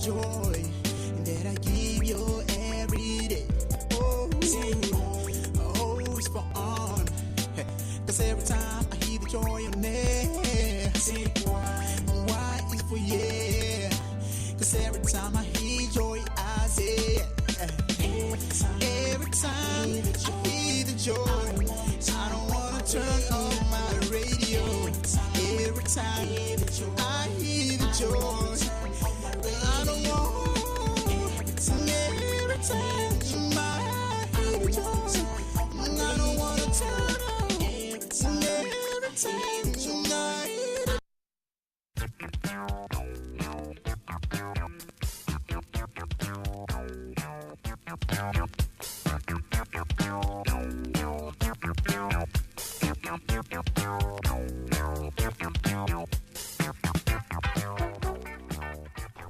joy that I give you every day. Oh, it's for on. Cause every time I hear the joy on there, why is for yeah. Cause every time I hear joy, I say every time I hear the joy, I don't wanna turn off my radio. Every time I hear the joy, I don't want. Every time I hear the joy, I don't wanna turn off. Every time I hear the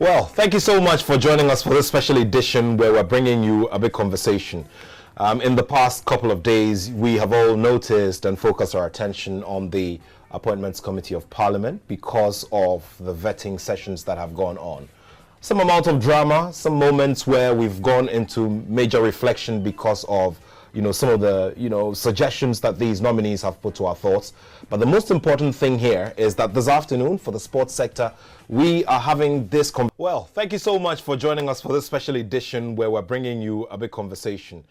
Well, thank you so much for joining us for this special edition where we're bringing you a big conversation. In the past couple of days, we have all noticed and focused our attention on the Appointments Committee of Parliament because of the vetting sessions that have gone on. Some amount of drama, some moments where we've gone into major reflection because of some of the suggestions that these nominees have put to our thoughts. But the most important thing here is that this afternoon for the sports sector, we are having this well, thank you so much for joining us for this special edition where we're bringing you a big conversation.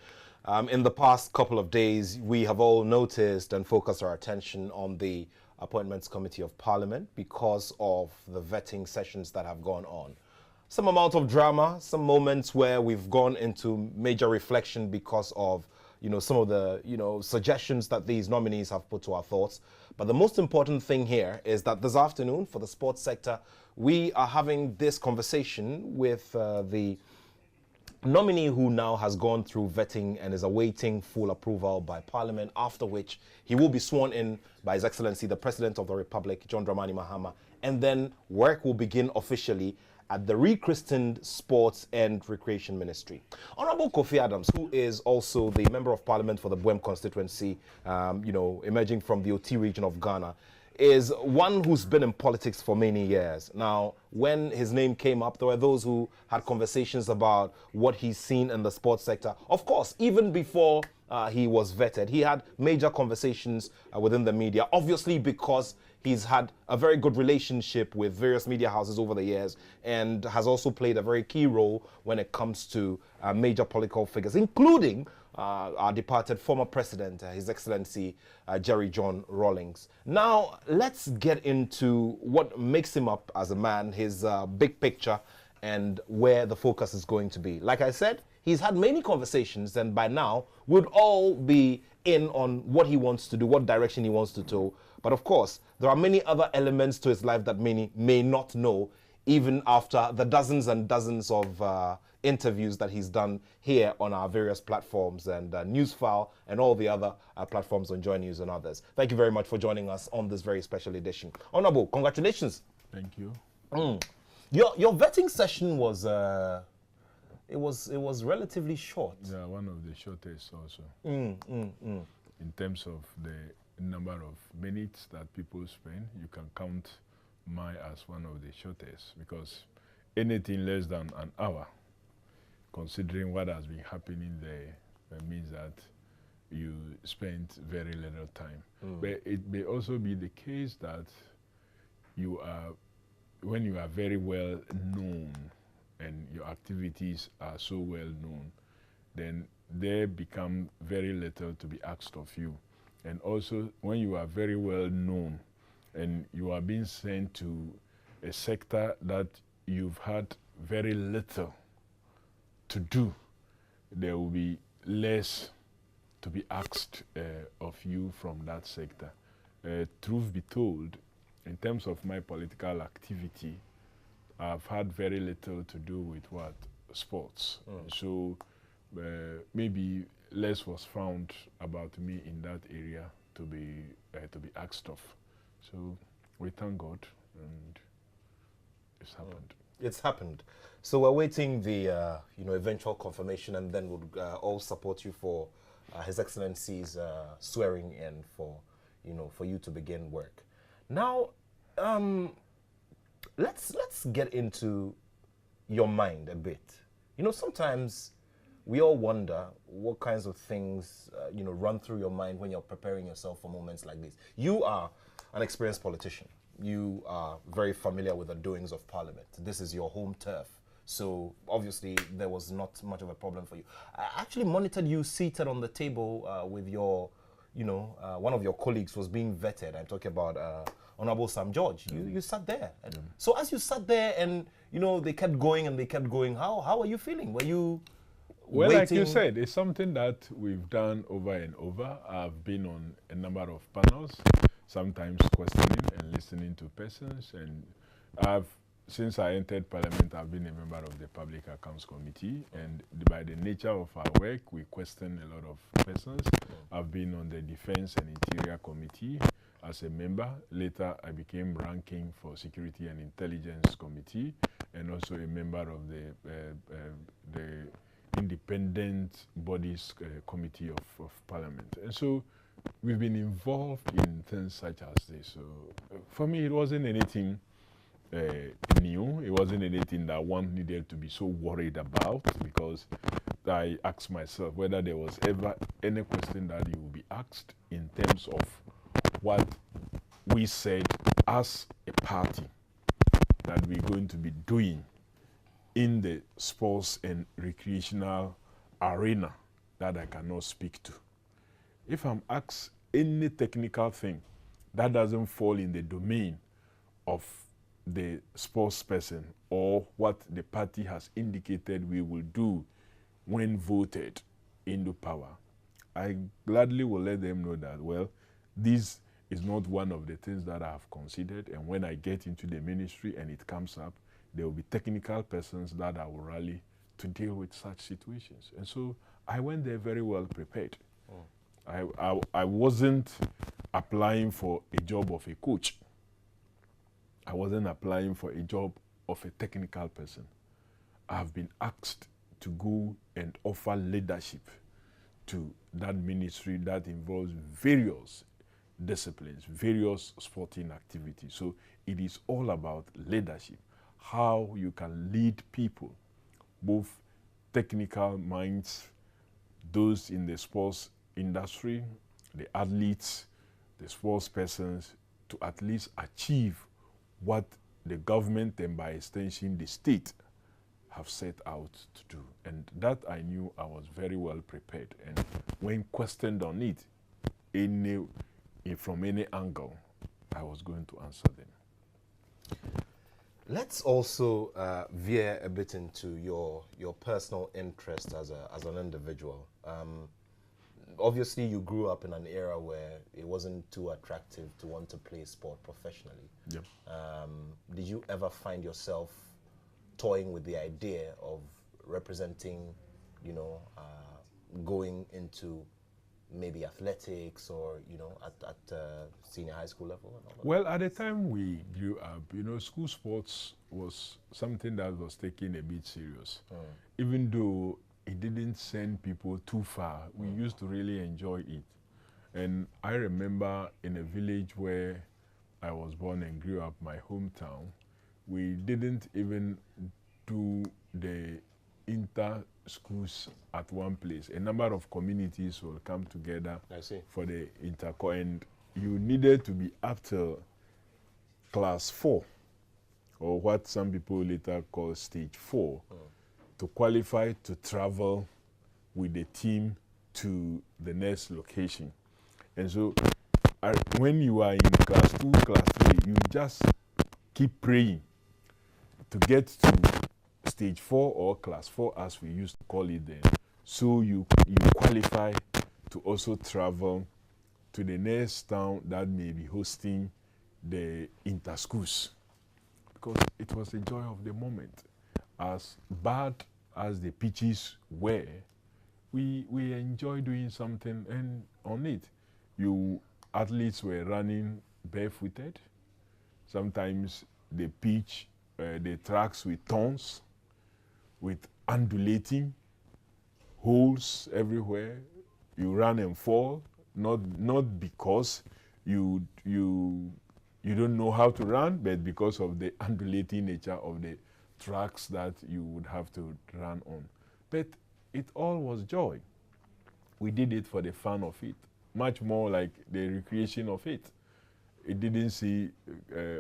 In the past couple of days, we have all noticed and focused our attention on the Appointments Committee of Parliament because of the vetting sessions that have gone on. Some amount of drama, some moments where we've gone into major reflection because of some of the suggestions that these nominees have put to our thoughts. But the most important thing here is that this afternoon for the sports sector, we are having this conversation with the nominee who now has gone through vetting and is awaiting full approval by Parliament, after which he will be sworn in by His Excellency the President of the Republic, John Dramani Mahama, and then work will begin officially at the rechristened Sports and Recreation Ministry. Honorable Kofi Adams, who is also the Member of Parliament for the Buem constituency, emerging from the Oti region of Ghana, is one who's been in politics for many years. Now, when his name came up, there were those who had conversations about what he's seen in the sports sector. Of course, even before he was vetted, he had major conversations within the media, obviously because he's had a very good relationship with various media houses over the years and has also played a very key role when it comes to major political figures, including our departed former president, His Excellency Jerry John Rawlings. Now, let's get into what makes him up as a man, his big picture, and where the focus is going to be. Like I said, he's had many conversations, and by now, we'd all be in on what he wants to do, what direction he wants to go. But of course, there are many other elements to his life that many may not know, even after the dozens and dozens of interviews that he's done here on our various platforms and Newsfile and all the other platforms on Joy News and others. Thank you very much for joining us on this very special edition. Honorable, congratulations. Thank you. Your vetting session was it was relatively short. Yeah, one of the shortest also. In terms of the number of minutes that people spend, you can count mine as one of the shortest, because anything less than an hour, considering what has been happening there, means that you spent very little time. But it may also be the case that when you are very well known and your activities are so well known, then there become very little to be asked of you. And also, when you are very well known and you are being sent to a sector that you've had very little to do, there will be less to be asked of you from that sector. Truth be told, in terms of my political activity, I've had very little to do with sports. So maybe less was found about me in that area to be asked of. So we thank God, and it's happened. It's happened. So we're waiting the eventual confirmation, and then we'll all support you for His Excellency's swearing in for you to begin work. Now, let's get into your mind a bit. You know, sometimes we all wonder what kinds of things, run through your mind when you're preparing yourself for moments like this. You are an experienced politician. You are very familiar with the doings of Parliament. This is your home turf. So obviously there was not much of a problem for you. I actually monitored you seated on the table with your, one of your colleagues was being vetted. I'm talking about Honorable Sam George. You sat there. So as you sat there and, they kept going and they kept going, how are you feeling? Were you Well, waiting? like you said, it's something that we've done over and over. I've been on a number of panels, sometimes questioning and listening to persons. And since I entered Parliament, I've been a member of the Public Accounts Committee. And by the nature of our work, we question a lot of persons. I've been on the Defense and Interior Committee as a member. Later, I became ranking for Security and Intelligence Committee and also a member of the Independent Bodies Committee of Parliament. And so we've been involved in things such as this. So for me, it wasn't anything new. It wasn't anything that one needed to be so worried about, because I asked myself whether there was ever any question that you will be asked in terms of what we said as a party that we're going to be doing in the sports and recreational arena that I cannot speak to. If I'm asked any technical thing that doesn't fall in the domain of the sports person or what the party has indicated we will do when voted into power, I gladly will let them know that, well, this is not one of the things that I have considered, and when I get into the ministry and it comes up, there will be technical persons that I will rally to deal with such situations. And so I went there very well prepared. I wasn't applying for a job of a coach. I wasn't applying for a job of a technical person. I have been asked to go and offer leadership to that ministry that involves various disciplines, various sporting activities. So it is all about leadership, how you can lead people, both technical minds, those in the sports industry, the athletes, the sports persons, to at least achieve what the government and by extension the state have set out to do. And that I knew I was very well prepared. And when questioned on it, from any angle, I was going to answer them. Let's also veer a bit into your personal interest as an individual. Obviously, you grew up in an era where it wasn't too attractive to want to play sport professionally. Yep. Did you ever find yourself toying with the idea of representing, going into maybe athletics or, at senior high school level? And all that? Well, at the time we grew up, school sports was something that was taken a bit serious. Even though it didn't send people too far, we used to really enjoy it. And I remember in a village where I was born and grew up, my hometown, we didn't even do the inter-schools at one place. A number of communities will come together for the inter-co, and you needed to be up till class 4, or what some people later call stage 4, to qualify to travel with the team to the next location. And so when you are in class 2, class 3, you just keep praying to get to stage 4 or class 4 as we used to call it then. So you qualify to also travel to the next town that may be hosting the inter-schools, because it was the joy of the moment. As bad as the pitches were, we enjoy doing something and on it. You athletes were running barefooted. Sometimes the pitch, the tracks with thorns, with undulating holes everywhere. You run and fall, not because you don't know how to run, but because of the undulating nature of the tracks that you would have to run on. But it all was joy. We did it for the fun of it, much more like the recreation of it. It didn't see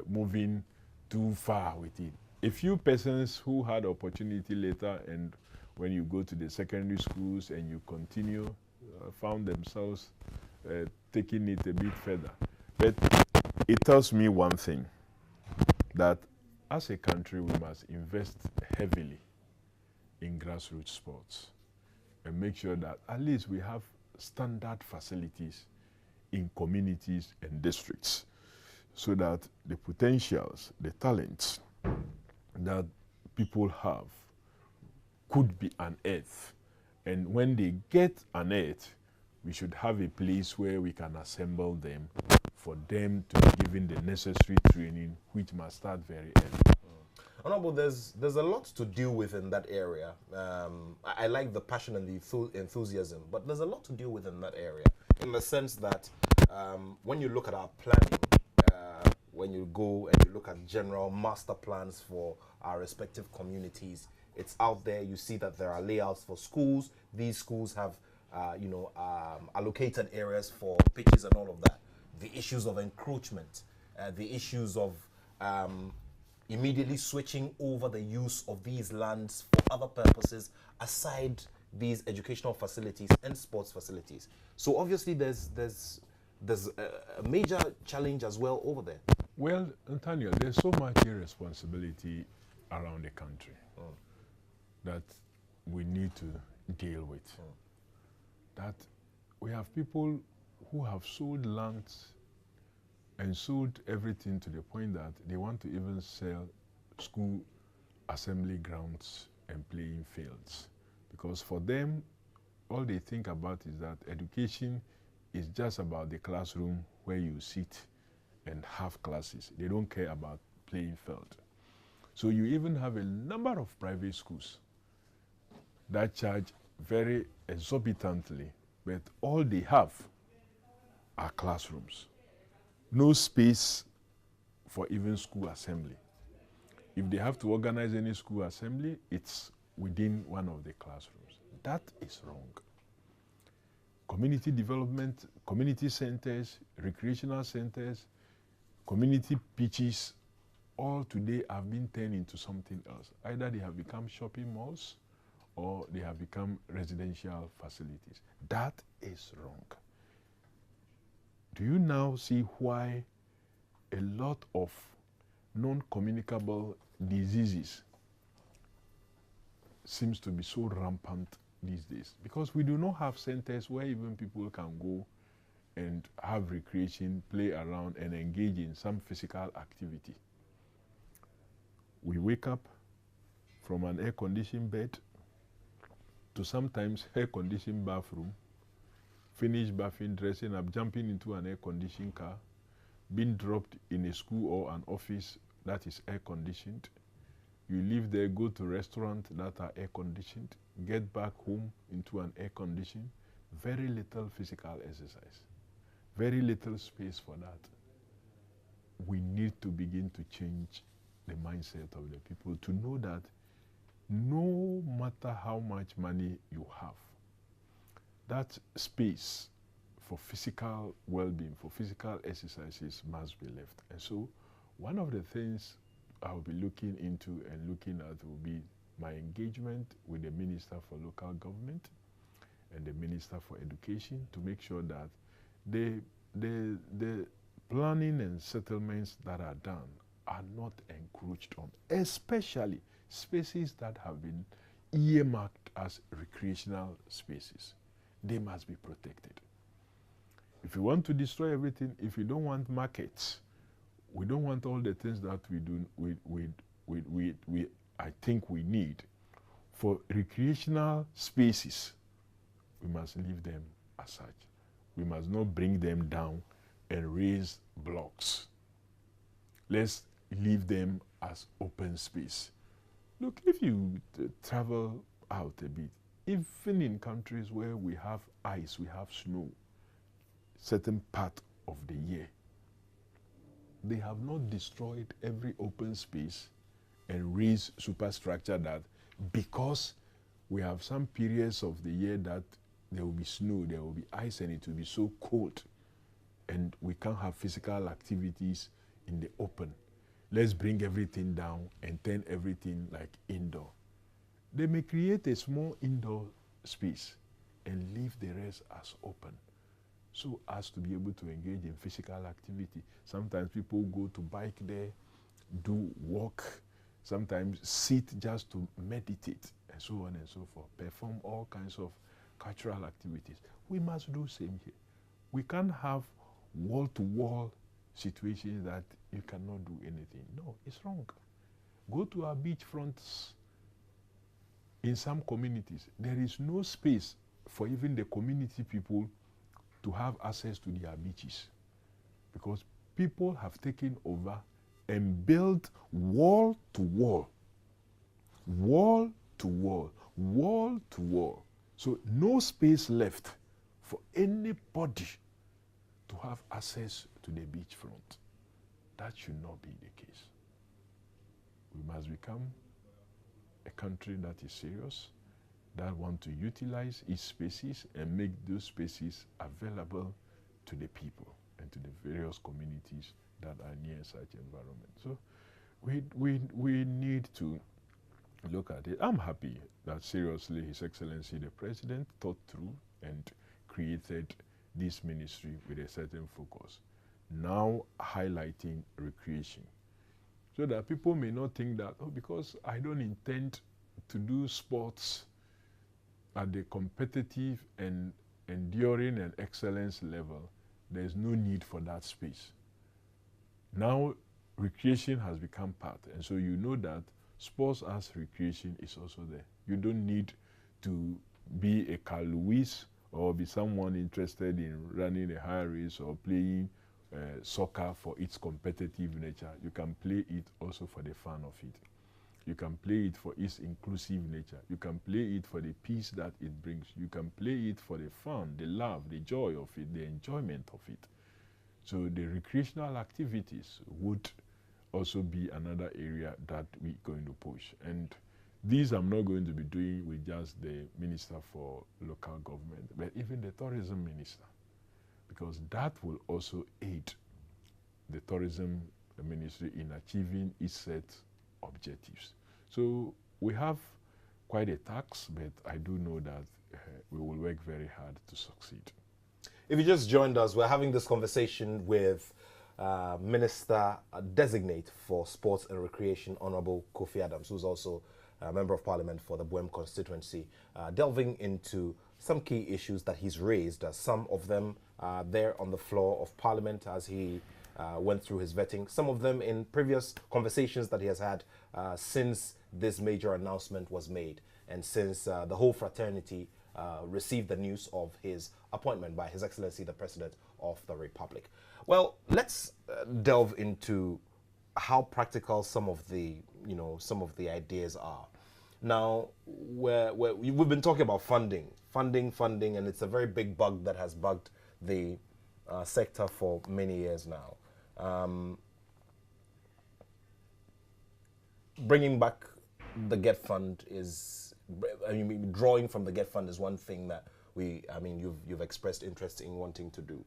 moving too far with it. A few persons who had opportunity later, and when you go to the secondary schools and you continue, found themselves taking it a bit further. But it tells me one thing, that as a country we must invest heavily in grassroots sports and make sure that at least we have standard facilities in communities and districts, so that the potentials, the talents that people have could be unearthed. And when they get unearthed, we should have a place where we can assemble them for them to be given the necessary training, which must start very early. Honorable, there's a lot to deal with in that area. I like the passion and the enthusiasm, but there's a lot to deal with in that area, in the sense that when you look at our planning, when you go and you look at general master plans for our respective communities, it's out there. You see that there are layouts for schools. These schools have, allocated areas for pitches and all of that. The issues of encroachment, the issues of immediately switching over the use of these lands for other purposes aside these educational facilities and sports facilities. So obviously there's a major challenge as well over there. Well, Nathaniel, there's so much irresponsibility around the country that we need to deal with. That we have people who have sold lands and sold everything to the point that they want to even sell school assembly grounds and playing fields. Because for them, all they think about is that education is just about the classroom where you sit and have classes. They don't care about playing field. So you even have a number of private schools that charge very exorbitantly, but all they have are classrooms. No space for even school assembly. If they have to organize any school assembly, it's within one of the classrooms. That is wrong. Community development, community centers, recreational centers, community pitches, all today have been turned into something else. Either they have become shopping malls or they have become residential facilities. That is wrong. Do you now see why a lot of non-communicable diseases seems to be so rampant these days? Because we do not have centers where even people can go and have recreation, play around, and engage in some physical activity. We wake up from an air-conditioned bed to sometimes air-conditioned bathroom, finish bathing, dressing up, jumping into an air-conditioned car, being dropped in a school or an office that is air-conditioned. You leave there, go to restaurants that are air-conditioned, get back home into an air-conditioned. Very little physical exercise, very little space for that. We need to begin to change the mindset of the people to know that no matter how much money you have, that space for physical well-being, for physical exercises must be left. And so one of the things I'll be looking into and looking at will be my engagement with the Minister for Local Government and the Minister for Education to make sure that the planning and settlements that are done are not encroached on, especially spaces that have been earmarked as recreational spaces. They must be protected. If you want to destroy everything, if you don't want markets, we don't want all the things that I think we need for recreational spaces, we must leave them as such. We must not bring them down and raise blocks. Let's leave them as open space. Look, if you travel out a bit, even in countries where we have ice, we have snow, certain part of the year, they have not destroyed every open space and raise superstructure that because we have some periods of the year that there will be snow, there will be ice, and it will be so cold, and we can't have physical activities in the open. Let's bring everything down and turn everything like indoor. They may create a small indoor space and leave the rest as open, so as to be able to engage in physical activity. Sometimes people go to bike there, do walk, sometimes sit just to meditate, and so on and so forth, perform all kinds of cultural activities. We must do same here. We can't have wall-to-wall situations that you cannot do anything. No, it's wrong. Go to our beach fronts in some communities. There is no space for even the community people to have access to their beaches, because people have taken over and built wall to wall, wall to wall, wall to wall. So no space left for anybody to have access to the beachfront. That should not be the case. We must become a country that is serious, that want to utilize its spaces and make those spaces available to the people and to the various communities that are near such environment. So we need to look at it. I'm happy that seriously His Excellency the President thought through and created this ministry with a certain focus, now highlighting recreation, so that people may not think that, oh, because I don't intend to do sports at the competitive and enduring and excellence level, there's no need for that space. Now, recreation has become part, and so you know that sports as recreation is also there. You don't need to be a Carl Lewis or be someone interested in running a high race or playing soccer for its competitive nature. You can play it also for the fun of it. You can play it for its inclusive nature. You can play it for the peace that it brings. You can play it for the fun, the love, the joy of it, the enjoyment of it. So the recreational activities would also be another area that we're going to push. And these I'm not going to be doing with just the Minister for Local Government, but even the Tourism Minister, because that will also aid the Tourism Ministry in achieving its set objectives. So we have quite a task, but I do know that we will work very hard to succeed. If you just joined us, we're having this conversation with Minister-designate for Sports and Recreation, Honorable Kofi Adams, who's also a Member of Parliament for the Buem constituency, delving into some key issues that he's raised. Some of them there on the floor of Parliament as he went through his vetting. Some of them in previous conversations that he has had since this major announcement was made, and since the whole fraternity received the news of his appointment by His Excellency the President of the Republic. Well, let's delve into how practical some of the ideas are. Now, we've been talking about funding, and it's a very big bug that has bugged the sector for many years now. Bringing back the GET fund is, drawing from the GET fund is one thing that you've expressed interest in wanting to do.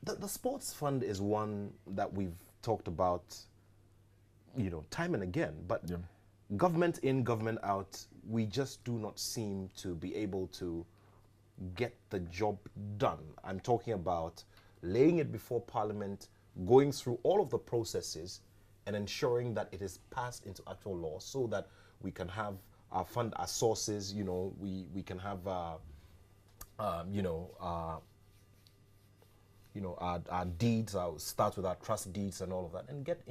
The sports fund is one that we've talked about, time and again, but yeah. Government in, government out, we just do not seem to be able to get the job done. I'm talking about laying it before Parliament, going through all of the processes and ensuring that it is passed into actual law, so that we can have our fund, our sources, we can have our deeds, I'll start with our trust deeds and all of that, and get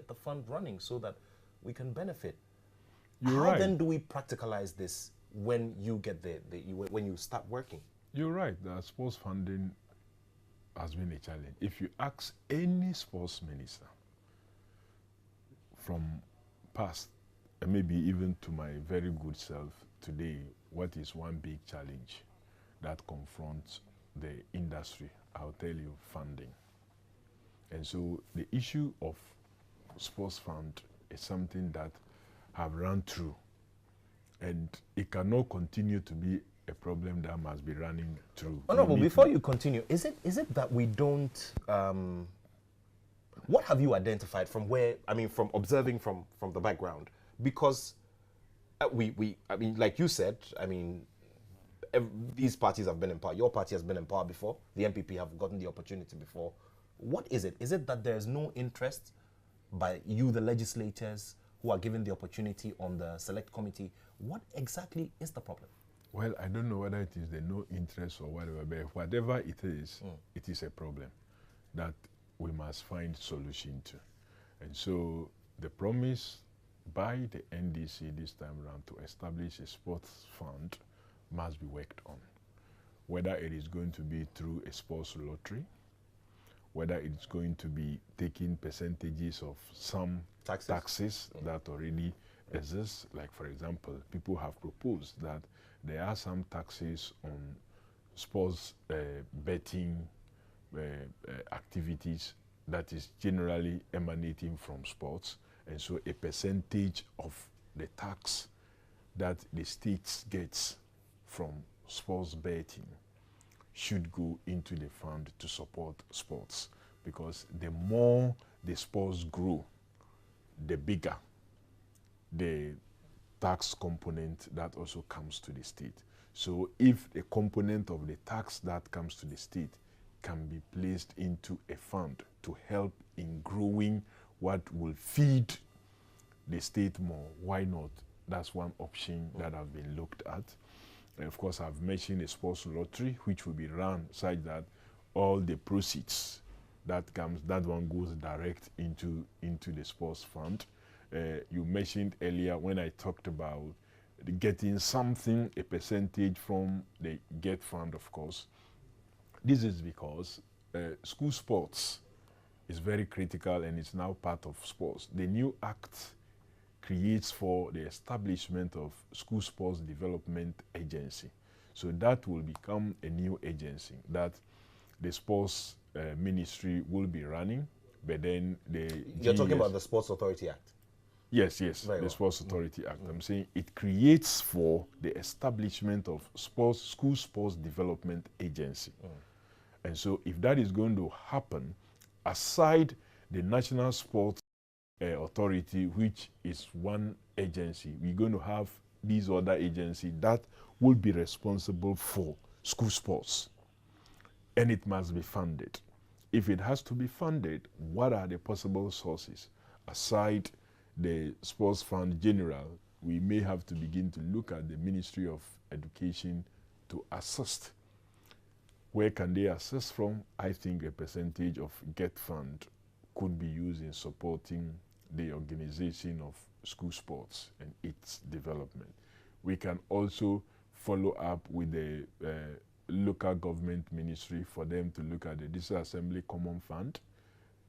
the fund running so that we can benefit. You're How right. then do we practicalize this when you get when you start working? You're right. The sports funding has been a challenge. If you ask any sports minister from past, and maybe even to my very good self today, what is one big challenge that confronts the industry? I'll tell you, funding. And so the issue of sports fund is something that have run through, and it cannot continue to be a problem that must be running through. Honorable, before you continue, is it that we don't, what have you identified from from observing from the background? Because like you said, these parties have been in power. Your party has been in power before. The MPP have gotten the opportunity before. What is it? Is it that there's no interest by you, the legislators, who are given the opportunity on the select committee? What exactly is the problem? Well, I don't know whether it is the no interest or whatever, but whatever it is a problem that we must find solution to. And so the promise by the NDC this time around to establish a sports fund must be worked on. Whether it is going to be through a sports lottery, whether it's going to be taking percentages of some taxes that already exist. Like, for example, people have proposed that there are some taxes on sports betting activities that is generally emanating from sports, and so a percentage of the tax that the state gets from sports betting should go into the fund to support sports, because the more the sports grow, the bigger the tax component that also comes to the state. So if a component of the tax that comes to the state can be placed into a fund to help in growing what will feed the state more, why not? That's one option that have been looked at. And of course, I've mentioned a sports lottery, which will be run such that all the proceeds that comes, that one goes direct into the sports fund. You mentioned earlier when I talked about getting something, a percentage from the GET fund, of course. This is because school sports is very critical and it's now part of sports. The new act creates for the establishment of School Sports Development Agency. So that will become a new agency that the sports ministry will be running, but then You're talking about the Sports Authority Act? Yes, Very the well. Sports Authority Act. I'm saying it creates for the establishment of School Sports Development Agency. And so if that is going to happen, aside the National Sports Authority, which is one agency, we're going to have these other agencies that will be responsible for school sports. And it must be funded. If it has to be funded, what are the possible sources? Aside the Sports Fund General, we may have to begin to look at the Ministry of Education to assist. Where can they assist from? I think a percentage of GET fund could be used in supporting the organization of school sports and its development. We can also follow up with the local government ministry for them to look at the District Assembly Common Fund.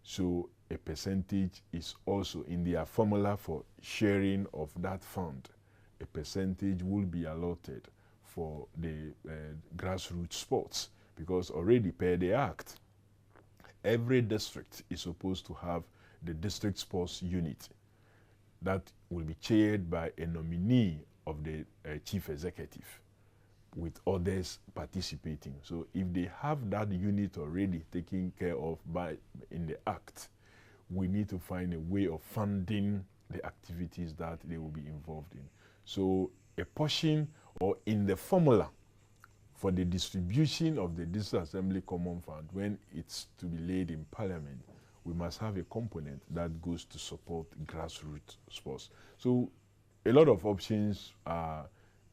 So a percentage is also in their formula for sharing of that fund. A percentage will be allotted for the grassroots sports, because already per the Act, every district is supposed to have the district sports unit that will be chaired by a nominee of the chief executive, with others participating. So if they have that unit already taken care of in the Act, we need to find a way of funding the activities that they will be involved in. So a portion, or in the formula for the distribution of the District Assembly Common Fund, when it's to be laid in Parliament, we must have a component that goes to support grassroots sports. So a lot of options are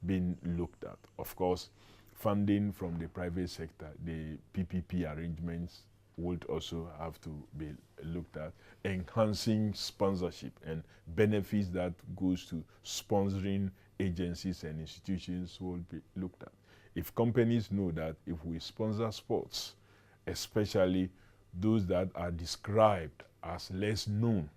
being looked at. Of course, funding from the private sector, the PPP arrangements would also have to be looked at. Enhancing sponsorship and benefits that goes to sponsoring agencies and institutions will be looked at. If companies know that if we sponsor sports, especially those that are described as less known,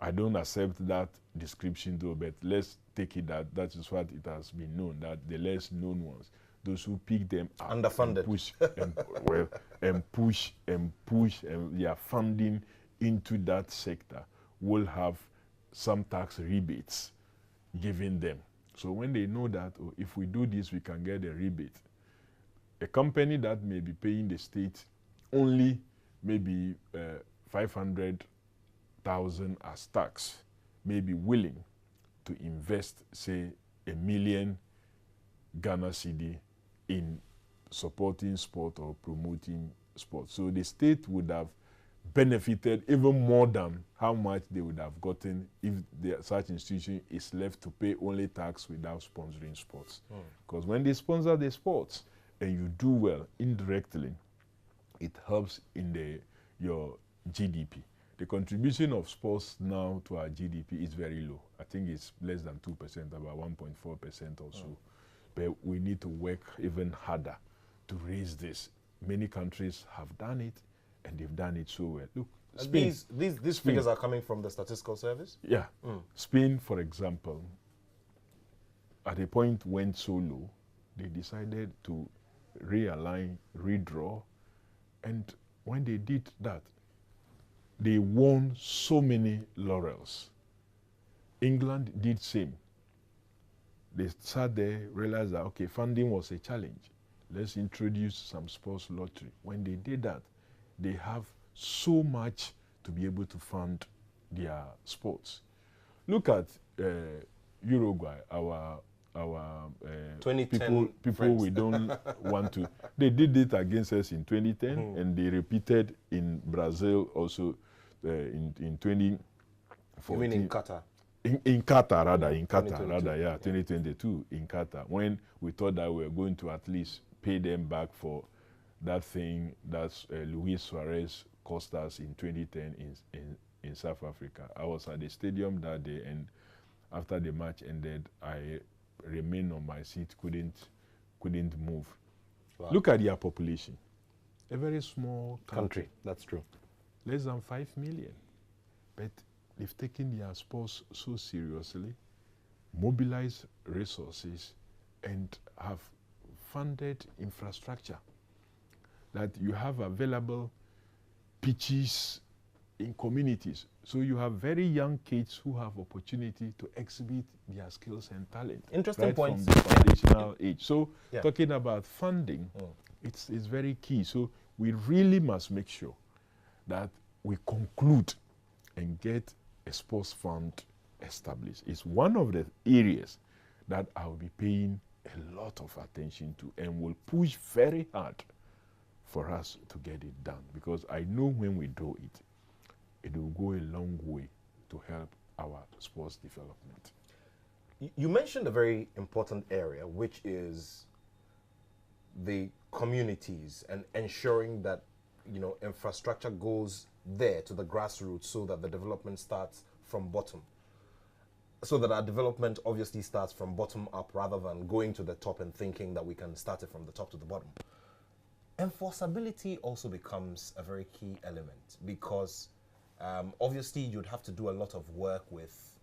I don't accept that description though, but let's take it that is what it has been known, that the less known ones, those who pick them up Underfunded. and push and their funding into that sector will have some tax rebates given them. So when they know that, oh, if we do this, we can get a rebate. A company that may be paying the state only maybe 500,000 as tax may be willing to invest, say, $1 million Ghana cedi in supporting sport or promoting sport. So the state would have benefited even more than how much they would have gotten if such institution is left to pay only tax without sponsoring sports. Because when they sponsor the sports and you do well indirectly, it helps in your GDP. The contribution of sports now to our GDP is very low. I think it's less than 2%, about 1.4% or so. But we need to work even harder to raise this. Many countries have done it, and they've done it so well. Look, Spain, these Spain. figures are coming from the Statistical Service? Yeah. Spain, for example, at a point went so low, they decided to realign, redraw, and when they did that, they won so many laurels. England did same. They sat there, realized that, okay, funding was a challenge. Let's introduce some sports lottery. When they did that, they have so much to be able to fund their sports. Look at Uruguay, our 2010 people we don't want to. They did it against us in 2010, and they repeated in Brazil also in 2014. You mean in Qatar? In Qatar, rather, in Qatar, 2022. rather, yeah, 2022 in Qatar, when we thought that we were going to at least pay them back for that thing that Luis Suarez cost us in 2010 in South Africa. I was at the stadium that day, and after the match ended, I remained on my seat, couldn't move. Wow. Look at their population. A very small country. That's true. Less than 5 million. But they've taken their sports so seriously, mobilized resources, and have funded infrastructure that you have available pitches in communities. So you have very young kids who have opportunity to exhibit their skills and talent. Interesting right point. From the foundational age. So Yeah. talking about funding, it's very key. So we really must make sure that we conclude and get a sports fund established. It's one of the areas that I will be paying a lot of attention to and will push very hard for us to get it done, because I know when we do it, it will go a long way to help our sports development. You mentioned a very important area, which is the communities and ensuring that, you know, infrastructure goes there to the grassroots so that the development starts from bottom. So that our development obviously starts from bottom up rather than going to the top and thinking that we can start it from the top to the bottom. Enforceability also becomes a very key element, because obviously you'd have to do a lot of work with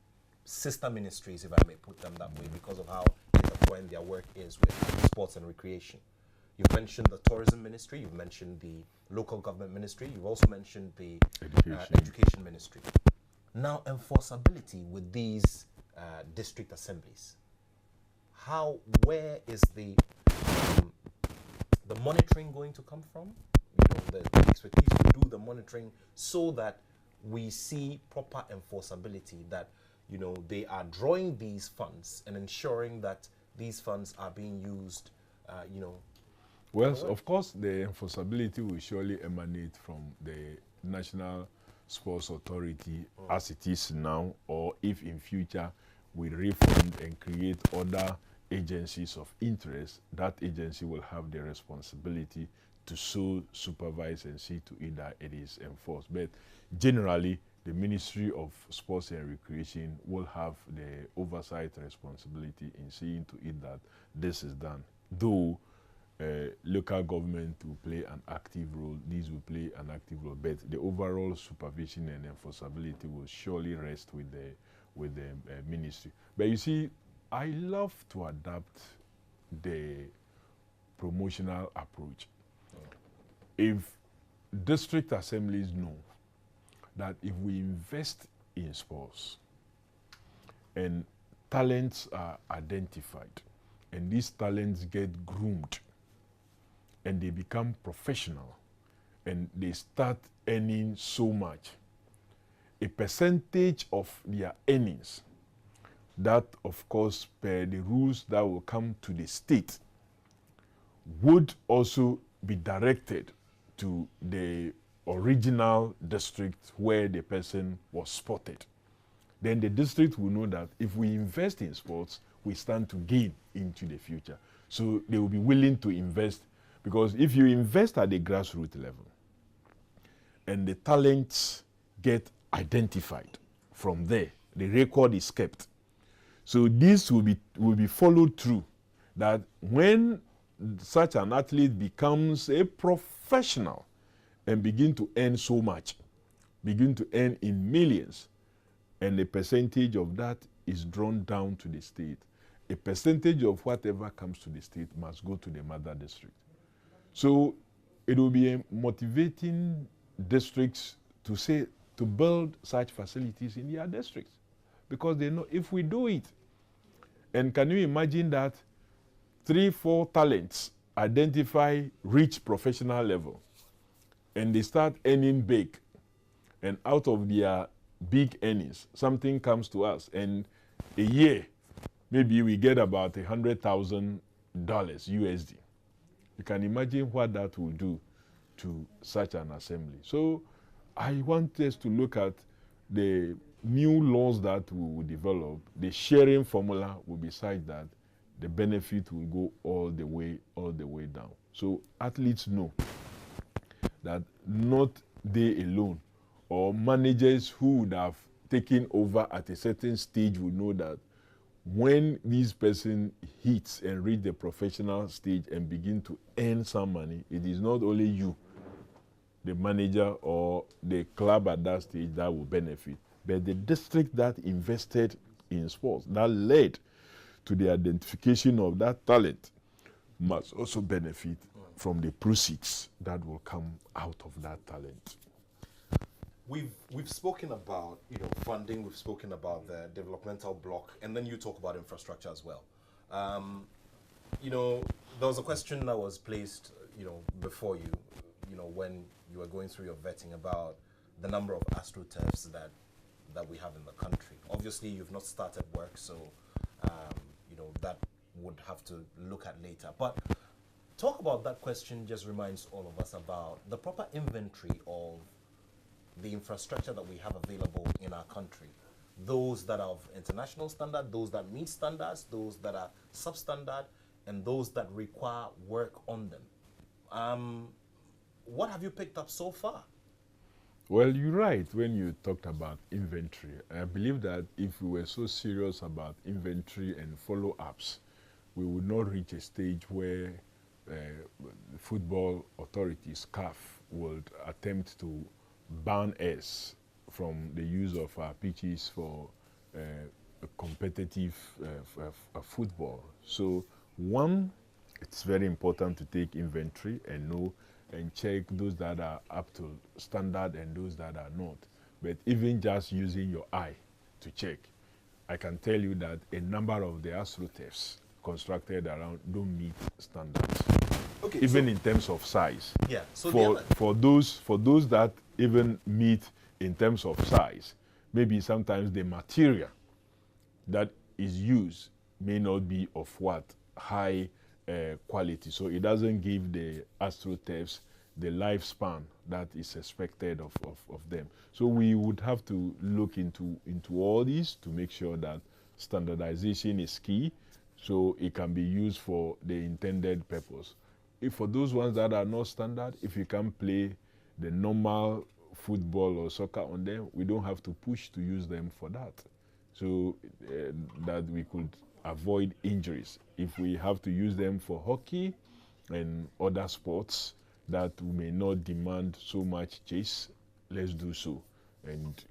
sister ministries, if I may put them that way, because of how intertwined their work is with sports and recreation. You've mentioned the tourism ministry, you've mentioned the local government ministry, you've also mentioned the education ministry. Now, enforceability with these district assemblies. Where is the monitoring going to come from? You know, the expertise to do the monitoring so that we see proper enforceability, that, you know, they are drawing these funds and ensuring that these funds are being used, you know. Well, of course, the enforceability will surely emanate from the National Sports Authority as it is now, or if in future we refund and create other agencies of interest, that agency will have the responsibility to so supervise and see to it that it is enforced. But generally, the Ministry of Sports and Recreation will have the oversight responsibility in seeing to it that this is done. Though local government will play an active role, these will play an active role, but the overall supervision and enforceability will surely rest with the ministry. But you see, I love to adapt the promotional approach. If district assemblies know that if we invest in sports, and talents are identified, and these talents get groomed, and they become professional, and they start earning so much, a percentage of their earnings, that of course per the rules that will come to the state, would also be directed to the original district where the person was spotted. Then the district will know that if we invest in sports, we stand to gain into the future. So they will be willing to invest, because if you invest at the grassroots level and the talents get identified from there, the record is kept. So this will be followed through, that when such an athlete becomes a professional and begin to earn so much, begin to earn in millions, and a percentage of that is drawn down to the state. A percentage of whatever comes to the state must go to the mother district. So it will be motivating districts to build such facilities in their districts, because they know if we do it, and can you imagine that 3-4 talents identify, reach professional level, and they start earning big, and out of their big earnings, something comes to us, and a year, maybe we get about $100,000 USD. You can imagine what that will do to such an assembly. So I want us to look at the new laws that we will develop. The sharing formula will be such that the benefit will go all the way down. So athletes know that not they alone, or managers who would have taken over at a certain stage will know that when this person hits and reach the professional stage and begin to earn some money, it is not only you, the manager or the club at that stage, that will benefit, but the district that invested in sports, that led to the identification of that talent, must also benefit from the proceeds that will come out of that talent. We've spoken about funding. We've spoken about the developmental block, and then you talk about infrastructure as well. There was a question that was placed before you, when you were going through your vetting about the number of astroturfs that we have in the country. Obviously, you've not started work, so that would have to look at later. But talk about that question just reminds all of us about the proper inventory of the infrastructure that we have available in our country. Those that are of international standard, those that meet standards, those that are substandard, and those that require work on them. What have you picked up so far? Well, you're right when you talked about inventory. I believe that if we were so serious about inventory and follow-ups, we would not reach a stage where the football authorities, CAF, would attempt to ban us from the use of our pitches for competitive football. So one, it's very important to take inventory and know and check those that are up to standard and those that are not. But even just using your eye to check, I can tell you that a number of the astroturfs constructed around don't meet standards. Okay, even in terms of size. Yeah. So for those that even meet in terms of size, maybe sometimes the material that is used may not be of what high quality, so it doesn't give the astroturfs the lifespan that is expected of them. So we would have to look into all these to make sure that standardization is key, so it can be used for the intended purpose. If for those ones that are not standard, if you can play the normal football or soccer on them, we don't have to push to use them for that, so that we could avoid injuries. If we have to use them for hockey and other sports that may not demand so much chase, let's do so and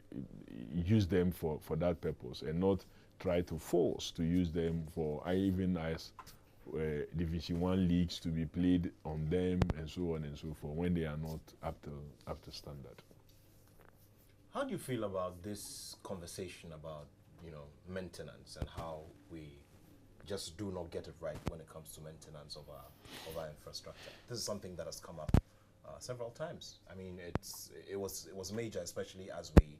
use them for that purpose, and not try to force to use them for even as Division 1 leagues to be played on them and so on and so forth when they are not up to standard. How do you feel about this conversation about maintenance and how we just do not get it right when it comes to maintenance of our infrastructure. This is something that has come up several times. I mean, it was major, especially as we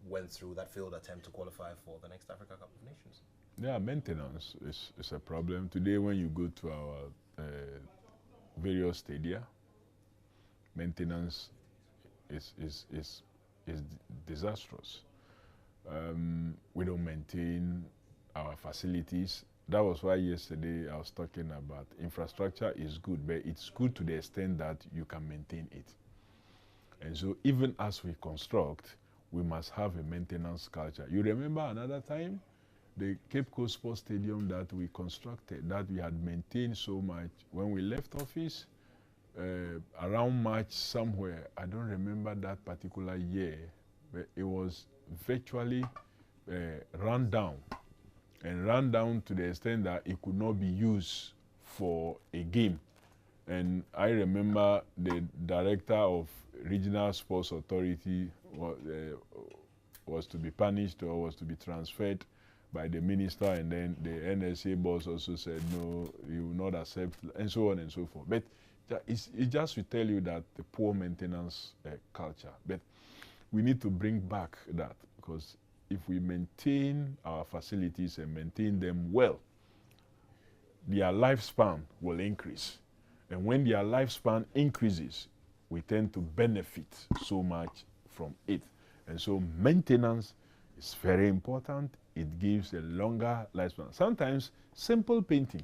went through that failed attempt to qualify for the next Africa Cup of Nations. Yeah, maintenance is a problem. Today, when you go to our various stadia, maintenance is disastrous. We don't maintain our facilities. That was why yesterday I was talking about infrastructure is good, but it's good to the extent that you can maintain it. And so even as we construct, we must have a maintenance culture. You remember another time, the Cape Coast Sports Stadium that we constructed, that we had maintained so much. When we left office, around March somewhere, I don't remember that particular year, but it was virtually run down, and run down to the extent that it could not be used for a game. And I remember the director of Regional Sports Authority was to be punished or was to be transferred by the minister, and then the NSA boss also said, no, you will not accept, and so on and so forth. But it just to tell you that the poor maintenance culture. But we need to bring back that, because if we maintain our facilities and maintain them well, their lifespan will increase. And when their lifespan increases, we tend to benefit so much from it. And so maintenance is very important. It gives a longer lifespan. Sometimes simple painting.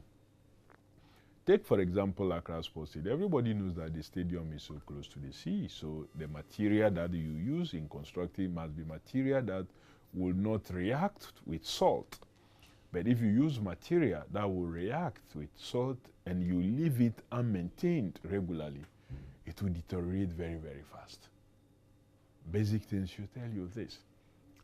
Take, for example, Accra Sports Stadium. Everybody knows that the stadium is so close to the sea, so the material that you use in constructing must be material that will not react with salt. But if you use material that will react with salt and you leave it unmaintained regularly, it will deteriorate very, very fast. Basic things should tell you this.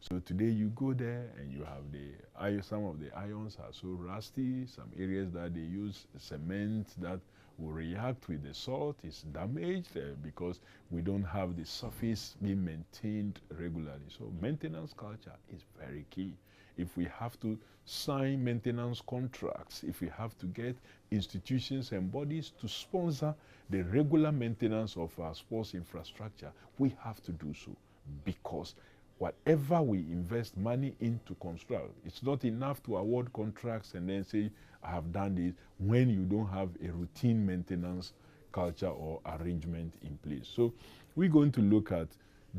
So today you go there and you have some of the ions are so rusty, some areas that they use cement that will react with the salt is damaged because we don't have the surface being maintained regularly. So maintenance culture is very key. If we have to sign maintenance contracts, if we have to get institutions and bodies to sponsor the regular maintenance of our sports infrastructure, we have to do so, because whatever we invest money into construct, it's not enough to award contracts and then say, I have done this, when you don't have a routine maintenance culture or arrangement in place. So we're going to look at,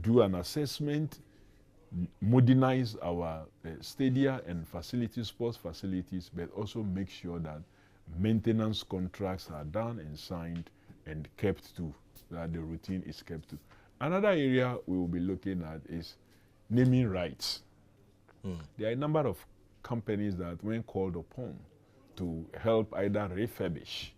do an assessment, modernize our stadia and facilities, sports facilities, but also make sure that maintenance contracts are done and signed and kept to, that the routine is kept to. Another area we will be looking at is naming rights. There are a number of companies that, when called upon to help either refurbish,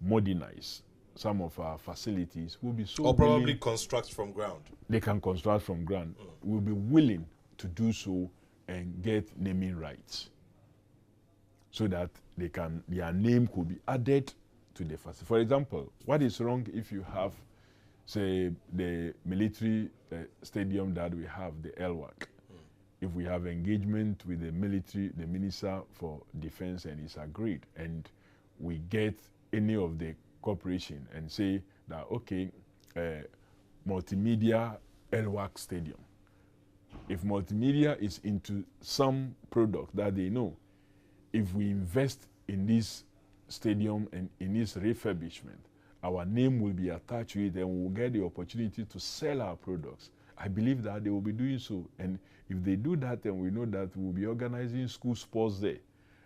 modernize some of our facilities, will be so or probably willing, construct from ground. they can construct from ground, will be willing to do so and get naming rights, so that they can, their name could be added to the facility. For example, what is wrong if you have, say, the military stadium that we have, the LWAC? If we have engagement with the military, the Minister for Defense, and it's agreed, and we get any of the corporation and say that, okay, multimedia LWAC stadium. If multimedia is into some product that they know, if we invest in this stadium and in this refurbishment, our name will be attached to it and we'll get the opportunity to sell our products. I believe that they will be doing so. And if they do that, then we know that we'll be organizing school sports there.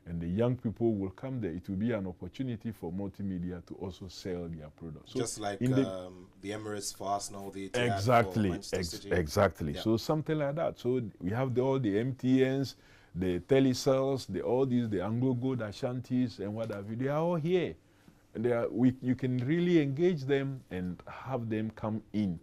And the young people will come there. It will be an opportunity for multimedia to also sell their products. So just like the Emirates for Arsenal, the Etihad exactly, for Manchester City. Exactly. Yeah. So something like that. So we have all the MTNs, the Telecells, all these, the Anglo Gold Ashantis and what have you. They are all here. And you can really engage them and have them come in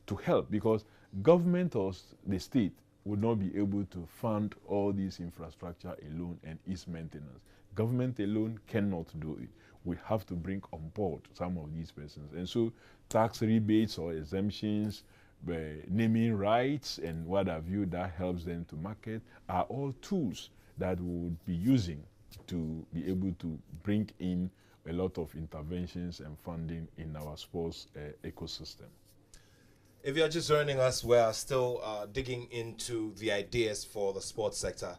to help, because government or the state would not be able to fund all this infrastructure alone and its maintenance. Government alone cannot do it. We have to bring on board some of these persons. And so tax rebates or exemptions, naming rights and what have you that helps them to market are all tools that we would be using to be able to bring in a lot of interventions and funding in our sports ecosystem. If you're just joining us, we're still digging into the ideas for the sports sector.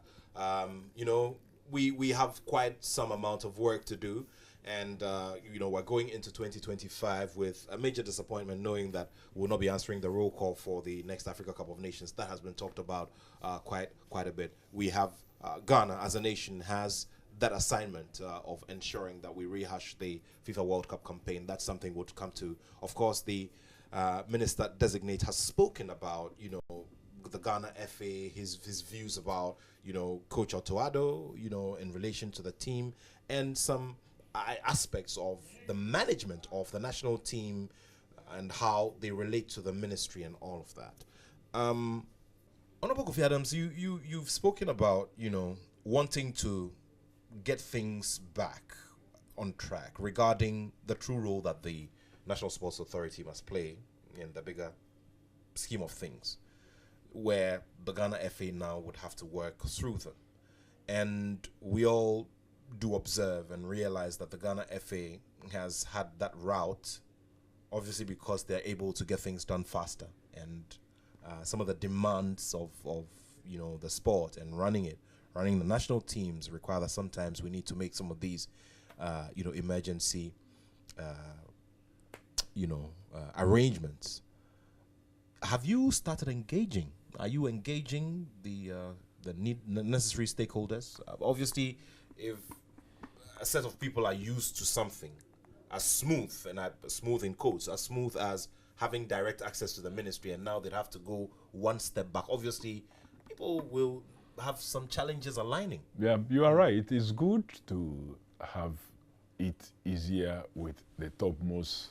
You know, we have quite some amount of work to do, and you know, we're going into 2025 with a major disappointment, knowing that we'll not be answering the roll call for the next Africa Cup of Nations. That has been talked about quite a bit. We have Ghana as a nation has that assignment of ensuring that we rehash the FIFA World Cup campaign. That's something we'll come to. Of course, the Minister-designate has spoken about, you know, the Ghana FA, his views about, you know, Coach Attoh, you know, in relation to the team, and some aspects of the management of the national team and how they relate to the ministry and all of that. Honorable Kofi Adams, you've spoken about, you know, wanting to get things back on track regarding the true role that the National Sports Authority must play in the bigger scheme of things, where the Ghana FA now would have to work through them. And we all do observe and realize that the Ghana FA has had that route, obviously because they're able to get things done faster, and some of the demands of you know, the sport and running the national teams require that sometimes we need to make some of these you know, emergency arrangements. Have you started engaging? Are you engaging the necessary stakeholders? Obviously, if a set of people are used to something as smooth, and smooth in quotes, as smooth as having direct access to the ministry, and now they'd have to go one step back, obviously people will have some challenges aligning. Yeah, you are right. It is good to have it easier with the topmost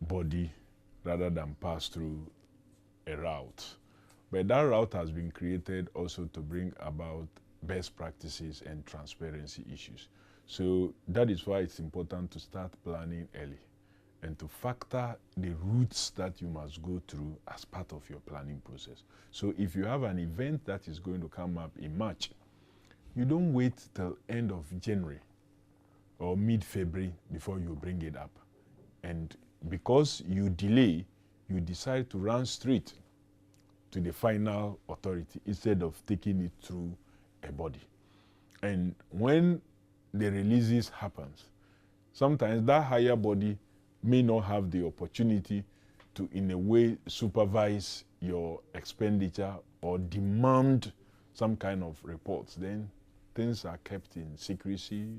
body rather than pass through a route. But that route has been created also to bring about best practices and transparency issues. So that is why it's important to start planning early and to factor the routes that you must go through as part of your planning process. So if you have an event that is going to come up in March, you don't wait till end of January or mid-February before you bring it up. And because you delay, you decide to run straight to the final authority instead of taking it through a body. And when the releases happens, sometimes that higher body may not have the opportunity to, in a way, supervise your expenditure or demand some kind of reports. Then things are kept in secrecy,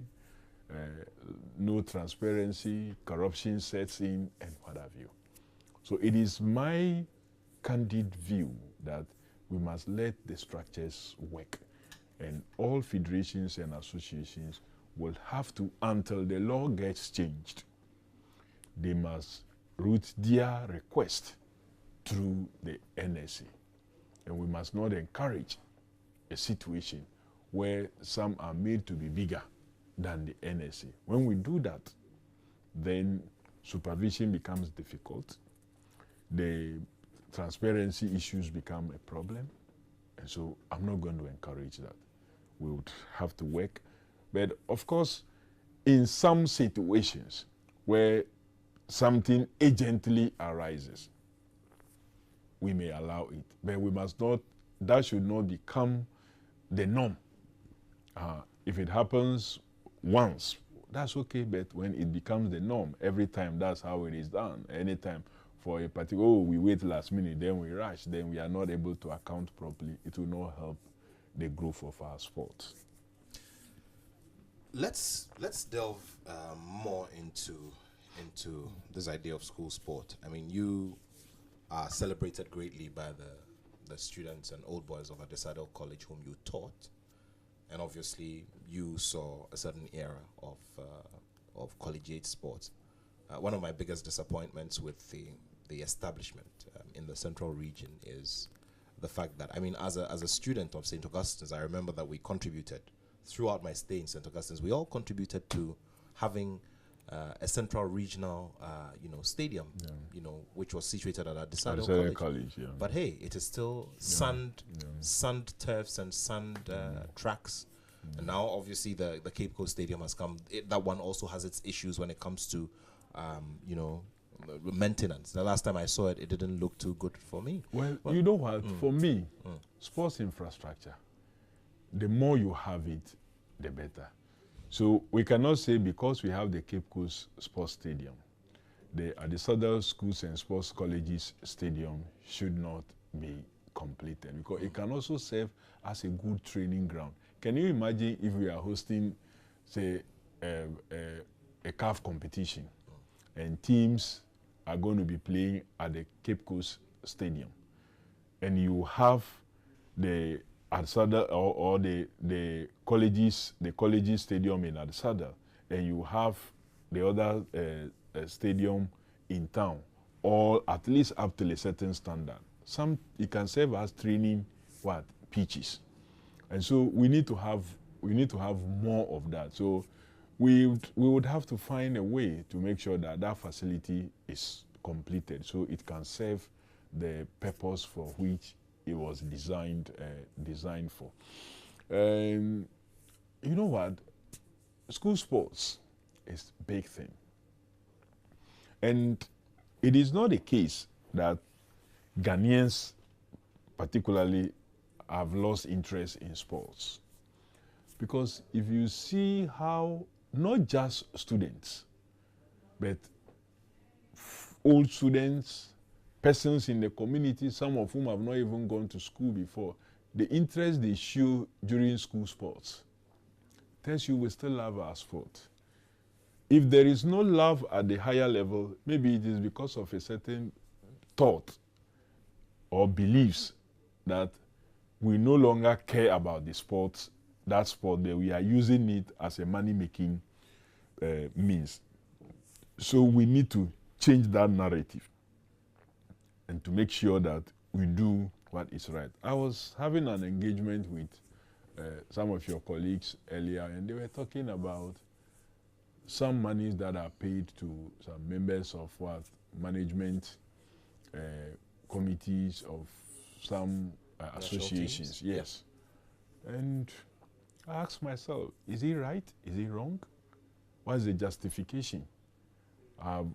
no transparency, corruption sets in, and what have you. So it is my candid view that we must let the structures work, and all federations and associations will have to, until the law gets changed, they must route their request through the NSA. And we must not encourage a situation where some are made to be bigger than the NSA. When we do that, then supervision becomes difficult, the transparency issues become a problem, and so I'm not going to encourage that. We would have to work. But of course, in some situations where something urgently arises, we may allow it. But we must not, that should not become the norm. If it happens once, that's okay, but when it becomes the norm, every time that's how it is done, anytime for a particular, oh, we wait last minute, then we rush, then we are not able to account properly, it will not help the growth of our sport. Let's delve more into this idea of school sport. I mean, you are celebrated greatly by the students and old boys of Adesado College whom you taught, and obviously you saw a certain era of collegiate sports. One of my biggest disappointments with the establishment in the central region is the fact that, I mean, as a student of St. Augustine's, I remember that we contributed throughout my stay in St. Augustine's. We all contributed to having a central regional, stadium, which was situated at Adisado College. College. Yeah. But hey, it is still sand turfs and sand tracks. And now, obviously, the Cape Coast Stadium has come. That one also has its issues when it comes to, maintenance. The last time I saw it, it didn't look too good for me. Well, you know what? For me, sports infrastructure, the more you have it, the better. So we cannot say because we have the Cape Coast Sports Stadium, the Adisada Schools and Sports Colleges Stadium should not be completed, because it can also serve as a good training ground. Can you imagine if we are hosting, say, a CAF competition and teams are going to be playing at the Cape Coast Stadium, and you have the Adisada or the colleges stadium in Adisada, and you have the other stadium in town, or at least up to a certain standard. It can serve as training pitches, and so we need to have more of that. So we would have to find a way to make sure that that facility is completed, so it can serve the purpose for which it was designed for. You know what? School sports is a big thing. And it is not the case that Ghanaians particularly have lost interest in sports. Because if you see how not just students, but old students, persons in the community, some of whom have not even gone to school before, the interest they show during school sports tells you we still love our sport. If there is no love at the higher level, maybe it is because of a certain thought or beliefs that we no longer care about the sport, but we are using it as a money-making means. So we need to change that narrative and to make sure that we do what is right. I was having an engagement with some of your colleagues earlier, and they were talking about some monies that are paid to some members of management committees of some associations. Yes. And I asked myself, is it right? Is it wrong? What is the justification? Have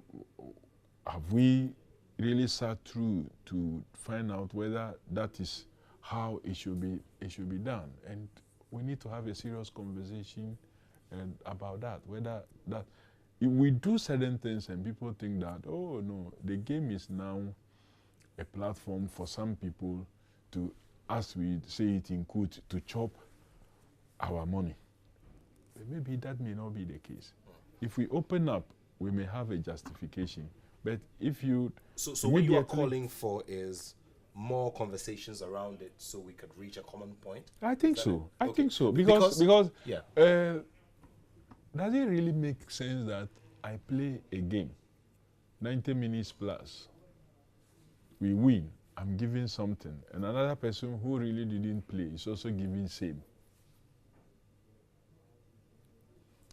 we really sat through to find out whether that is how it should be done? And we need to have a serious conversation about that. Whether that if we do certain things and people think that, oh no, the game is now a platform for some people to, as we say it in quote, to chop our money. But maybe that may not be the case. If we open up, we may have a justification. But if you... So what you are calling for is more conversations around it so we could reach a common point? I think so. Okay. I think so. Because yeah. Does it really make sense that I play a game, 90 minutes plus, we win, I'm giving something, and another person who really didn't play is also giving same?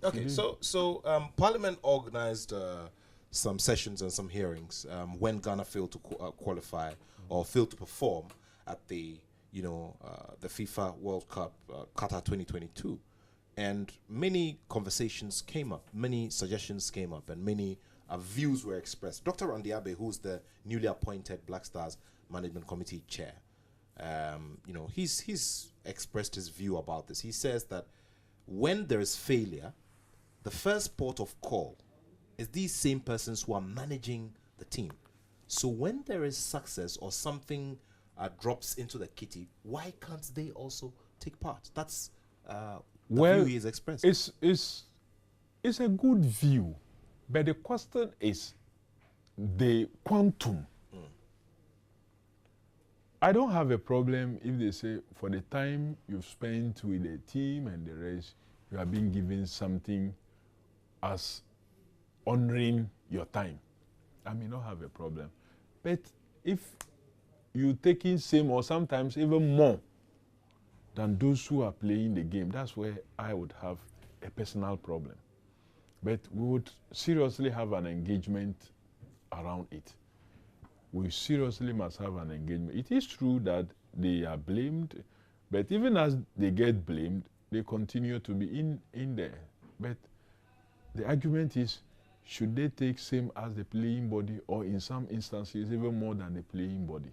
Okay, so Parliament organized some sessions and some hearings when Ghana failed to qualify or failed to perform at the FIFA World Cup Qatar 2022, and many conversations came up, many suggestions came up, and many views were expressed. Dr. Randiabe, who's the newly appointed Black Stars Management Committee chair, he's expressed his view about this. He says that when there is failure, the first port of call is these same persons who are managing the team. So when there is success or something drops into the kitty, why can't they also take part? That's the view he has expressed. It's a good view, but the question is the quantum. I don't have a problem if they say for the time you've spent with the team and the rest, you are being given something as honoring your time. I may not have a problem. But if you taking same or sometimes even more than those who are playing the game, that's where I would have a personal problem. but we would seriously have an engagement around it. We seriously must have an engagement. It is true that they are blamed, but even as they get blamed, they continue to be in there. But the argument is, should they take same as the playing body, or in some instances even more than the playing body?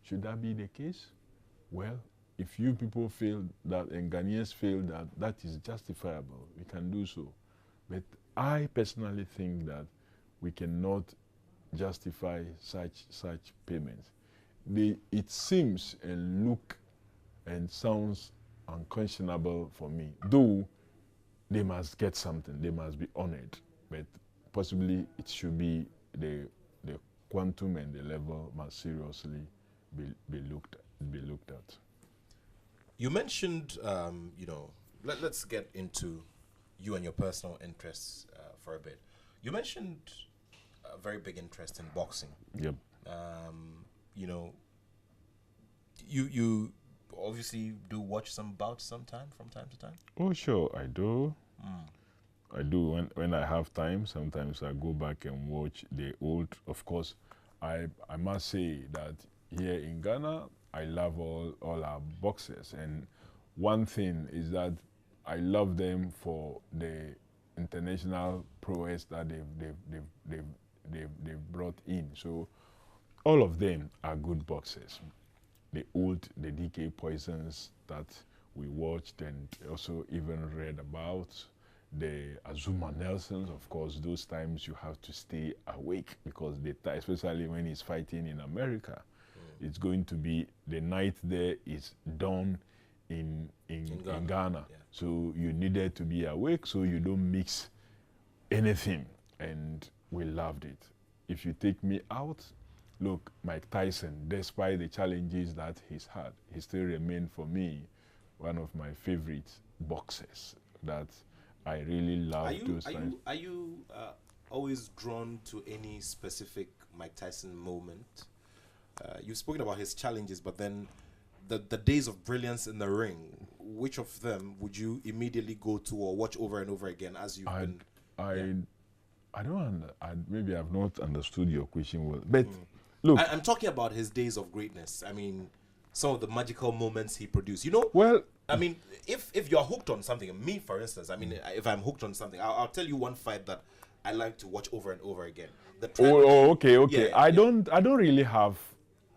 Should that be the case? Well, if you people feel that and Ghanaians feel that that is justifiable, we can do so. But I personally think that we cannot justify such payments. It seems and look and sounds unconscionable for me, though they must get something, they must be honored, but possibly it should be the quantum and the level must seriously be looked at. You mentioned, let's get into you and your personal interests for a bit. You mentioned a very big interest in boxing. Yep. You obviously do watch some bouts from time to time. Oh, sure, I do. I do when I have time. Sometimes I go back and watch the old. Of course, I must say that here in Ghana, I love all our boxers, and one thing is that I love them for the international prowess that they've brought in. So all of them are good boxers. The DK Poisons that we watched and also even read about, the Azuma Nelsons, of course, those times you have to stay awake because especially when he's fighting in America, it's going to be, the night there is dawn in Ghana. Yeah. So you needed to be awake so you don't mix anything, and we loved it. If you take me out, look, Mike Tyson, despite the challenges that he's had, he still remained for me one of my favorite boxers that I really love. Are you always drawn to any specific Mike Tyson moment? You've spoken about his challenges, but then the days of brilliance in the ring, which of them would you immediately go to or watch over and over again as you've been? Maybe I've not understood your question well, but look, I'm talking about his days of greatness. I mean, some of the magical moments he produced. Well, I mean, if you're hooked on something, me for instance, I mean, if I'm hooked on something, I'll tell you one fight that I like to watch over and over again. Okay. Yeah, I don't really have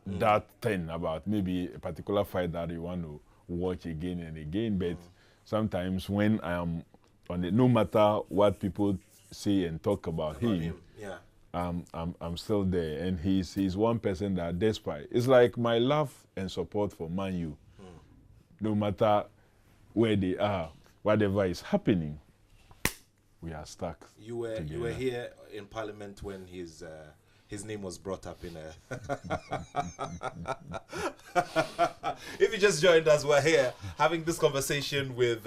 that thing about maybe a particular fight that you want to watch again and again, but sometimes when I am on it, no matter what people say and talk about him, yeah. I'm still there, and he's one person that despite, it's like my love and support for Man U. No matter where they are, whatever is happening, we are stuck. You were here in Parliament when his name was brought up in a. If you just joined us, we're here having this conversation with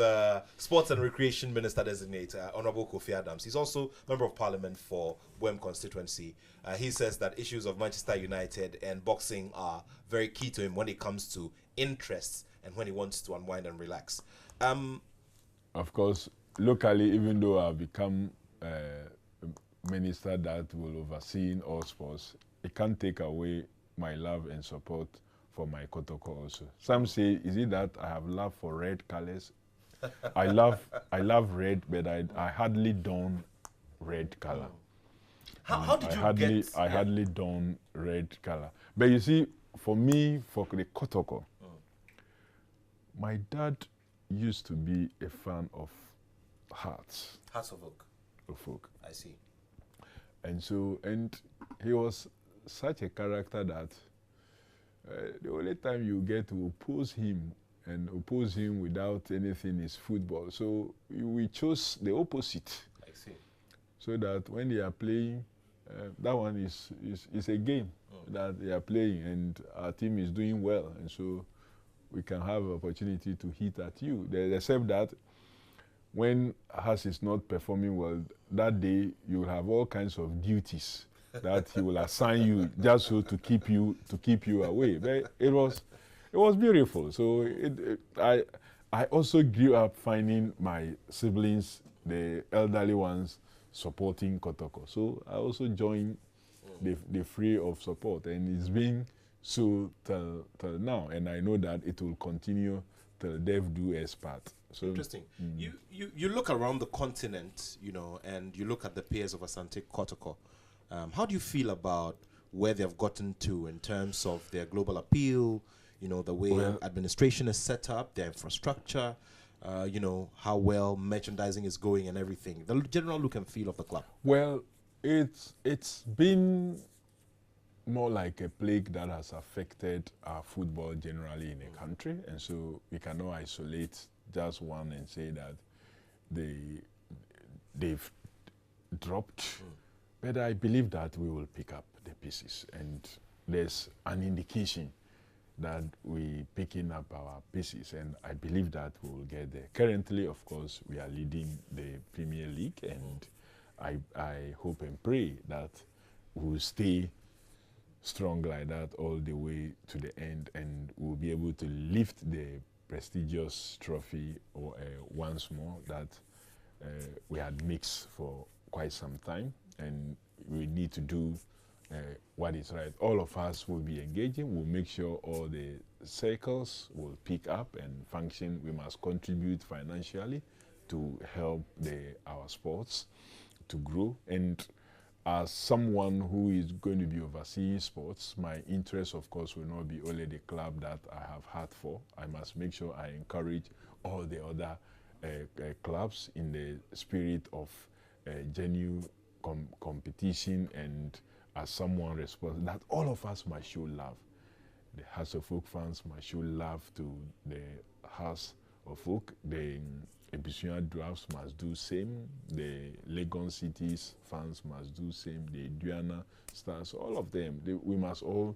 Sports and Recreation Minister-designate, Honorable Kofi Adams. He's also Member of Parliament for Wem constituency. He says that issues of Manchester United and boxing are very key to him when it comes to interests and when he wants to unwind and relax. Of course, locally, even though I've become minister that will oversee all sports, it can't take away my love and support for my Kotoko also. Some say, is it that I have love for red colors? I love red, but I hardly don red color. How did you I hardly don red color. But you see, for me, for the Kotoko, my dad used to be a fan of hearts. Hearts of Oak. Of Oak. I see. And he was such a character that the only time you get to oppose him without anything is football. So we chose the opposite. I see. So that when they are playing, that one is a game that they are playing, and our team is doing well, and so we can have opportunity to hit at you. Except that when Haas is not performing well, that day you will have all kinds of duties that he will assign you just so to keep you away. But it was beautiful. So I also grew up finding my siblings the elderly ones supporting Kotoko. So I also joined the fray of support, and it's been so till now, and I know that it will continue till death do us part. So interesting. You look around the continent, you know, and you look at the peers of Asante Kotoko. How do you feel about where they've gotten to in terms of their global appeal, you know, the way administration is set up, their infrastructure, you know, how well merchandising is going and everything, the general look and feel of the club? Well, it's been more like a plague that has affected our football generally in the country, and so we cannot isolate just one and say that they've dropped. But I believe that we will pick up the pieces, and there's an indication that we're picking up our pieces, and I believe that we will get there. Currently, of course, we are leading the Premier League, and I hope and pray that we'll stay strong like that all the way to the end, and we'll be able to lift the prestigious trophy once more that we had mixed for quite some time, and we need to do what is right. All of us will be engaging. We'll make sure all the circles will pick up and function. We must contribute financially to help our sports to grow. And as someone who is going to be overseeing sports, my interest, of course, will not be only the club that I have had for. I must make sure I encourage all the other clubs in the spirit of genuine competition, and as someone responsible, that all of us must show love. The House of Folk fans must show love to the House of Folk. The Ebusua Drafts must do same. The Legon Cities fans must do same. The Duana Stars, all of them. We must all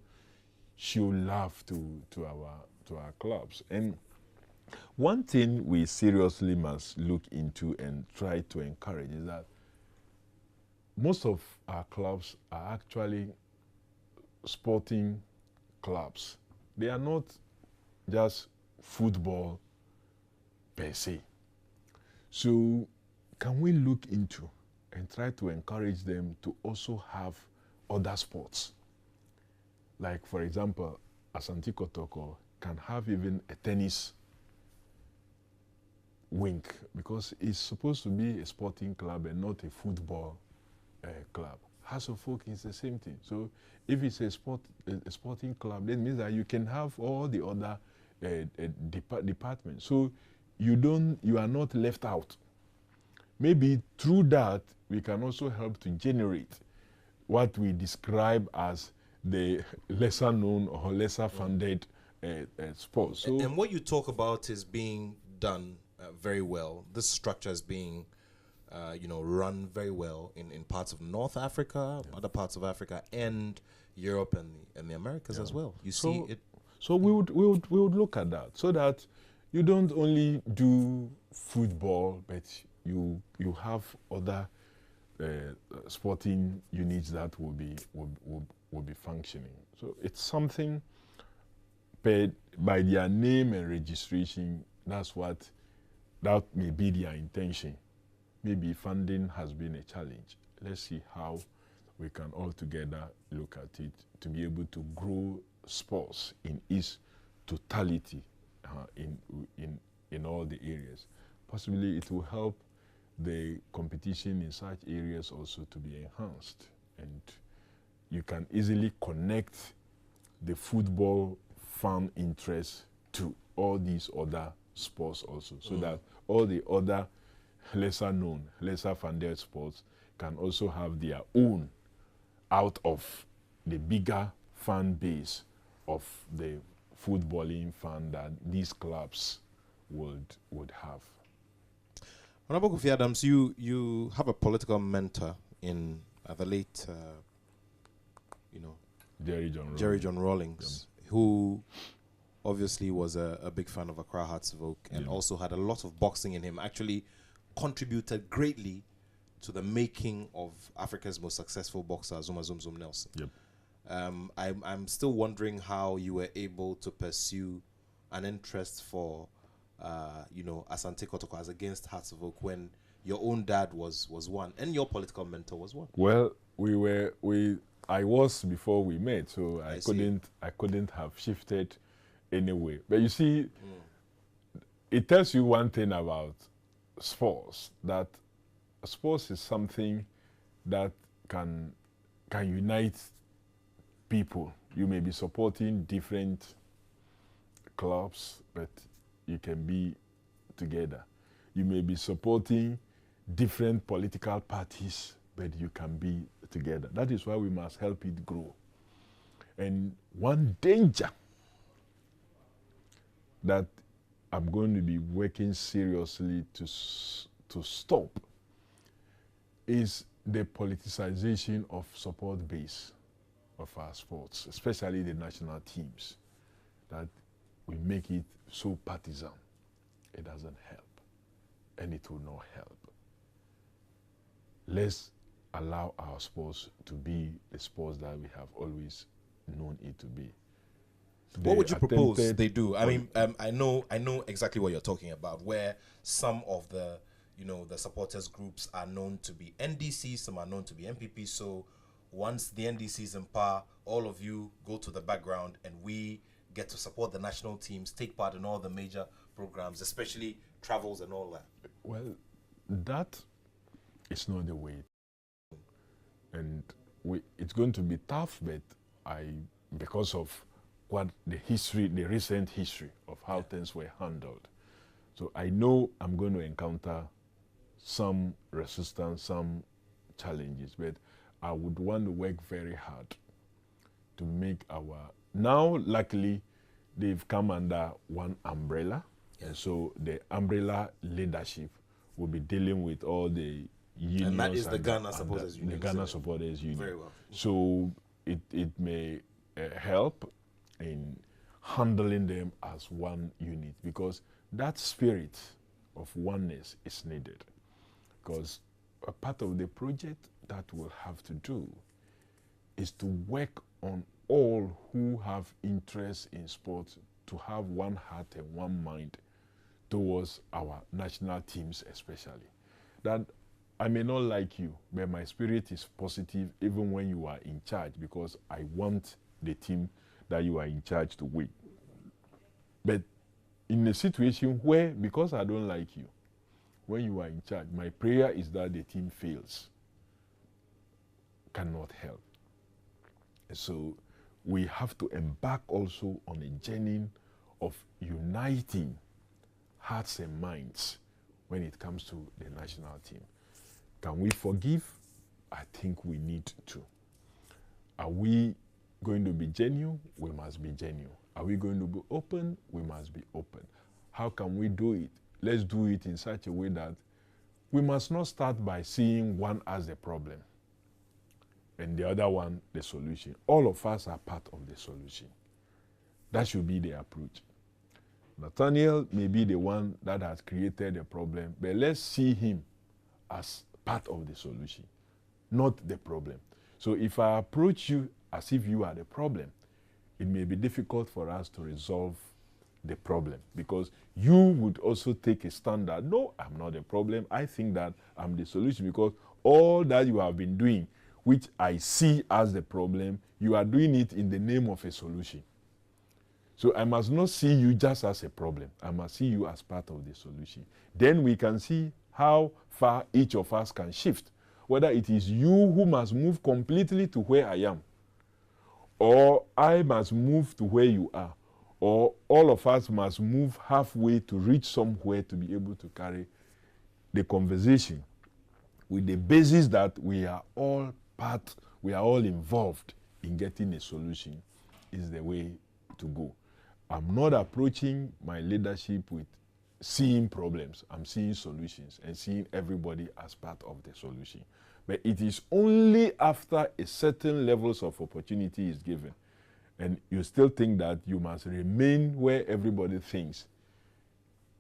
show love to our clubs. And one thing we seriously must look into and try to encourage is that most of our clubs are actually sporting clubs. They are not just football per se. So can we look into and try to encourage them to also have other sports? Like, for example, Asante Kotoko can have even a tennis wing, because it's supposed to be a sporting club and not a football club. House of Folk is the same thing. So if it's a sporting club, that means that you can have all the other departments. So you are not left out. Maybe through that we can also help to generate what we describe as the lesser known or lesser funded sports. So and what you talk about is being done very well. This structure is being run very well in parts of North Africa, other parts of Africa, and Europe and the Americas as well. You see it. So we would look at that, so that you don't only do football, but you have other sporting units that will be functioning. So it's something paid by their name and registration. That may be their intention. Maybe funding has been a challenge. Let's see how we can all together look at it to be able to grow sports in its totality in all the areas. Possibly it will help the competition in such areas also to be enhanced, and you can easily connect the football fan interest to all these other sports also, so that all the other lesser known, lesser funded sports can also have their own out of the bigger fan base of the footballing fan that these clubs would have. Honorable Kofi Adams, you have a political mentor in the late, Jerry John Rawlings, who obviously was a big fan of Accra Hearts of Oak and also had a lot of boxing in him. Actually contributed greatly to the making of Africa's most successful boxer, Zuma Zum Zum Nelson. Yep. I'm still wondering how you were able to pursue an interest for Asante Kotoko as against Hearts of Oak when your own dad was one, and your political mentor was one. Well, I was before we met, so I see. couldn't have shifted anyway. But you see, it tells you one thing about sports, that sports is something that can unite people. You may be supporting different clubs, but you can be together. You may be supporting different political parties, but you can be together. That is why we must help it grow. And one danger that I'm going to be working seriously to stop is the politicization of support base of our sports, especially the national teams, that we make it so partisan. It doesn't help, and it will not help. Let's allow our sports to be the sports that we have always known it to be. What would you propose they do? I mean, I know exactly what you're talking about, where some of the, the supporters groups are known to be NDC, some are known to be MPP. So once the NDC is in power, all of you go to the background and we get to support the national teams, take part in all the major programs, especially travels and all that. Well, that is not the way. And it's going to be tough, but because of what the recent history of how things were handled. So I know I'm going to encounter some resistance, some challenges, but I would want to work very hard to make now luckily they've come under one umbrella. And so the umbrella leadership will be dealing with all the unions. And that is the Ghana Supporters Union. The Ghana Supporters Union. Very well. So it may help in handling them as one unit, because that spirit of oneness is needed. Because a part of the project that we'll have to do is to work on all who have interest in sports to have one heart and one mind towards our national teams especially. That I may not like you, but my spirit is positive even when you are in charge, because I want the team that you are in charge to win. But in a situation where, because I don't like you, when you are in charge, my prayer is that the team fails. Cannot help. So we have to embark also on a journey of uniting hearts and minds when it comes to the national team. Can we forgive? I think we need to. Are we going to be genuine? We must be genuine. Are we going to be open? We must be open. How can we do it? Let's do it in such a way that we must not start by seeing one as the problem and the other one the solution. All of us are part of the solution. That should be the approach. Nathaniel may be the one that has created the problem, but let's see him as part of the solution, not the problem. So if I approach you as if you are the problem, it may be difficult for us to resolve the problem, because you would also take a stand that, no, I'm not the problem. I think that I'm the solution, because all that you have been doing, which I see as the problem, you are doing it in the name of a solution. So I must not see you just as a problem. I must see you as part of the solution. Then we can see how far each of us can shift, whether it is you who must move completely to where I am, or I must move to where you are, or all of us must move halfway to reach somewhere to be able to carry the conversation with the basis that we are all involved in getting a solution is the way to go. I'm not approaching my leadership with seeing problems. I'm seeing solutions and seeing everybody as part of the solution. But it is only after a certain levels of opportunity is given, and you still think that you must remain where everybody thinks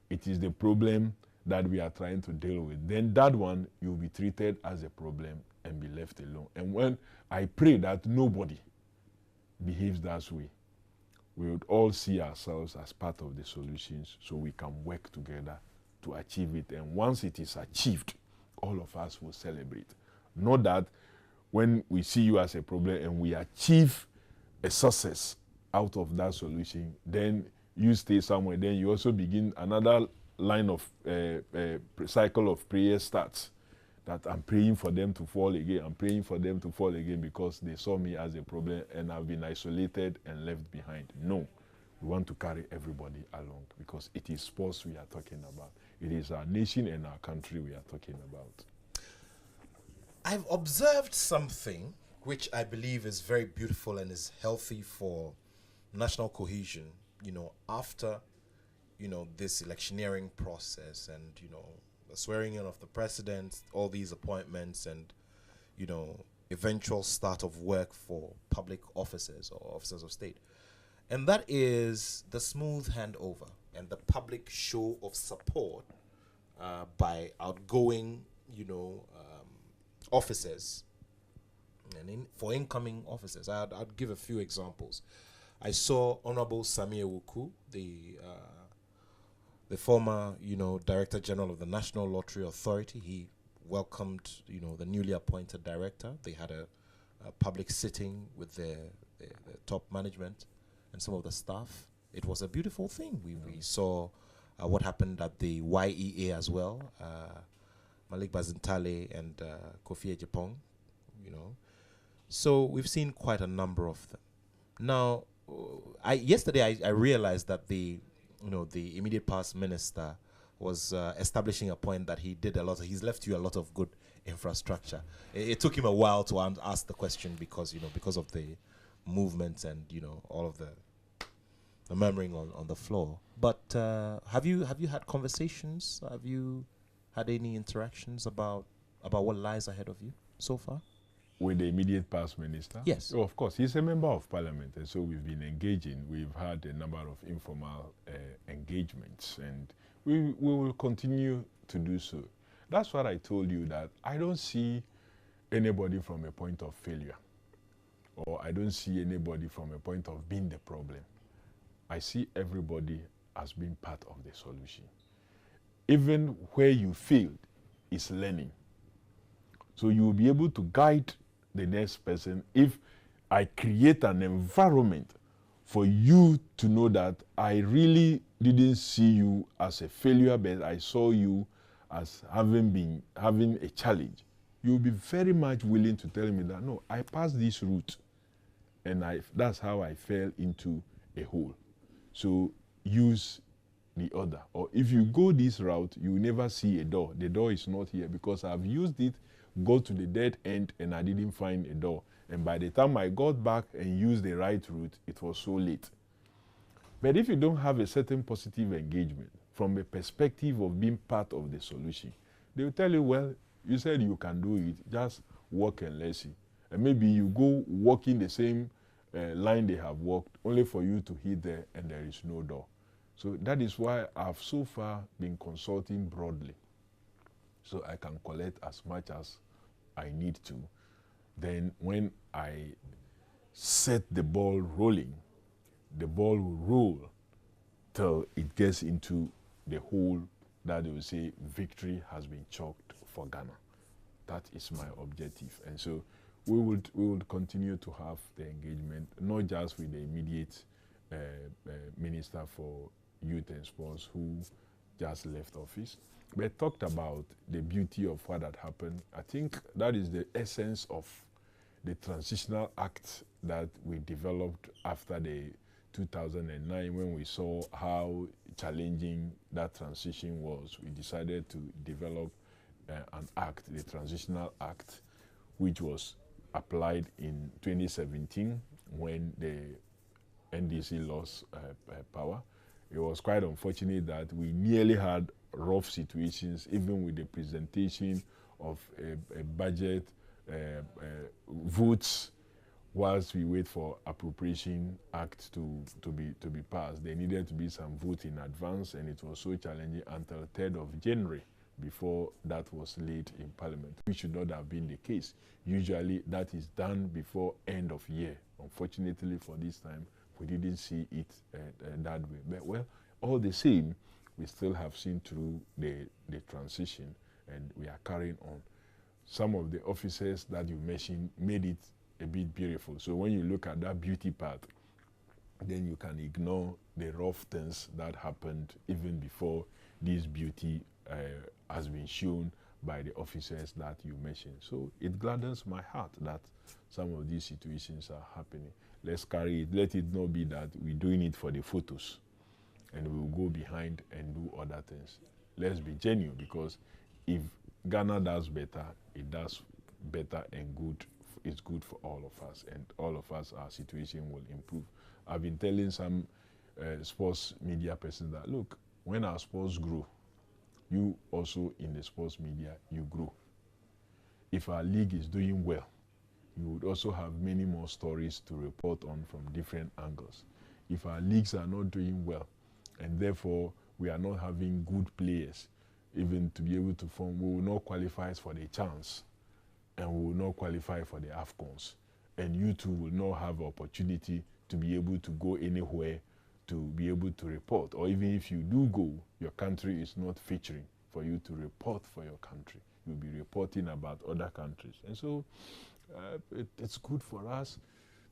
it is the problem that we are trying to deal with, then that one you'll be treated as a problem and be left alone. And when I pray that nobody behaves that way, we would all see ourselves as part of the solutions so we can work together to achieve it. And once it is achieved, all of us will celebrate. Not that when we see you as a problem and we achieve a success out of that solution, then you stay somewhere, then you also begin another line of cycle of prayer starts. That I'm praying for them to fall again, I'm praying for them to fall again because they saw me as a problem and I've been isolated and left behind. No, we want to carry everybody along because it is sports we are talking about. It is our nation and our country we are talking about. I've observed something which I believe is very beautiful and is healthy for national cohesion, after, this electioneering process and, the swearing in of the president, all these appointments and, eventual start of work for public officers or officers of state. And that is the smooth handover and the public show of support by outgoing, officers and for incoming officers. I'd give a few examples. I saw Honorable Samir Wuku, the former, Director General of the National Lottery Authority. He welcomed, the newly appointed director. They had a public sitting with the top management and some of the staff. It was a beautiful thing. We saw what happened at the YEA as well. Malik Bazintale and Kofi Ejapong, So we've seen quite a number of them. Now, yesterday I realized that the immediate past minister was establishing a point that he did a lot. He's left you a lot of good infrastructure. It took him a while to ask the question because of the movements and all of the murmuring on the floor. But have you had conversations? Have you had any interactions about what lies ahead of you so far? With the immediate past minister? Yes. Oh, of course, he's a member of parliament, and so we've been engaging. We've had a number of informal engagements, and we will continue to do so. That's what I told you, that I don't see anybody from a point of failure, or I don't see anybody from a point of being the problem. I see everybody as being part of the solution. Even where you failed is learning. So you will be able to guide the next person if I create an environment for you to know that I really didn't see you as a failure, but I saw you as having a challenge. You'll be very much willing to tell me that, no, I passed this route and that's how I fell into a hole. So use the other. Or if you go this route, you will never see a door. The door is not here because I've used it, go to the dead end, and I didn't find a door. And by the time I got back and used the right route, it was so late. But if you don't have a certain positive engagement from a perspective of being part of the solution, they will tell you, well, you said you can do it, just walk and let's see. And maybe you go walking the same line they have walked, only for you to hit there and there is no door. So that is why I've so far been consulting broadly, so I can collect as much as I need to. Then when I set the ball rolling, the ball will roll till it gets into the hole that they will say victory has been chalked for Ghana. That is my objective. And so we would continue to have the engagement, not just with the immediate Minister for Youth and Sports who just left office, but talked about the beauty of what had happened. I think that is the essence of the transitional act that we developed after the 2009, when we saw how challenging that transition was. We decided to develop an act, the Transitional Act, which was applied in 2017 when the NDC lost power. It was quite unfortunate that we nearly had rough situations, even with the presentation of a budget, votes, whilst we wait for Appropriation Act to be passed. There needed to be some vote in advance, and it was so challenging until 3rd of January before that was laid in Parliament, which should not have been the case. Usually that is done before end of year. Unfortunately for this time, we didn't see it that way. But well, all the same, we still have seen through the transition, and we are carrying on. Some of the officers that you mentioned made it a bit beautiful. So when you look at that beauty part, then you can ignore the rough things that happened even before this beauty has been shown by the officers that you mentioned. So it gladdens my heart that some of these situations are happening. Let's carry it. Let it not be that we're doing it for the photos and we'll go behind and do other things. Let's be genuine, because if Ghana does better, it does better and good. It's good for all of us, and all of us, our situation will improve. I've been telling some sports media persons that, look, when our sports grow, you also in the sports media, you grow. If our league is doing well, you would also have many more stories to report on from different angles. If our leagues are not doing well, and therefore we are not having good players, even to be able to form, we will not qualify for the chance, and we will not qualify for the AFCONs. And you too will not have opportunity to be able to go anywhere to be able to report. Or even if you do go, your country is not featuring for you to report for your country. You'll be reporting about other countries. And so it's good for us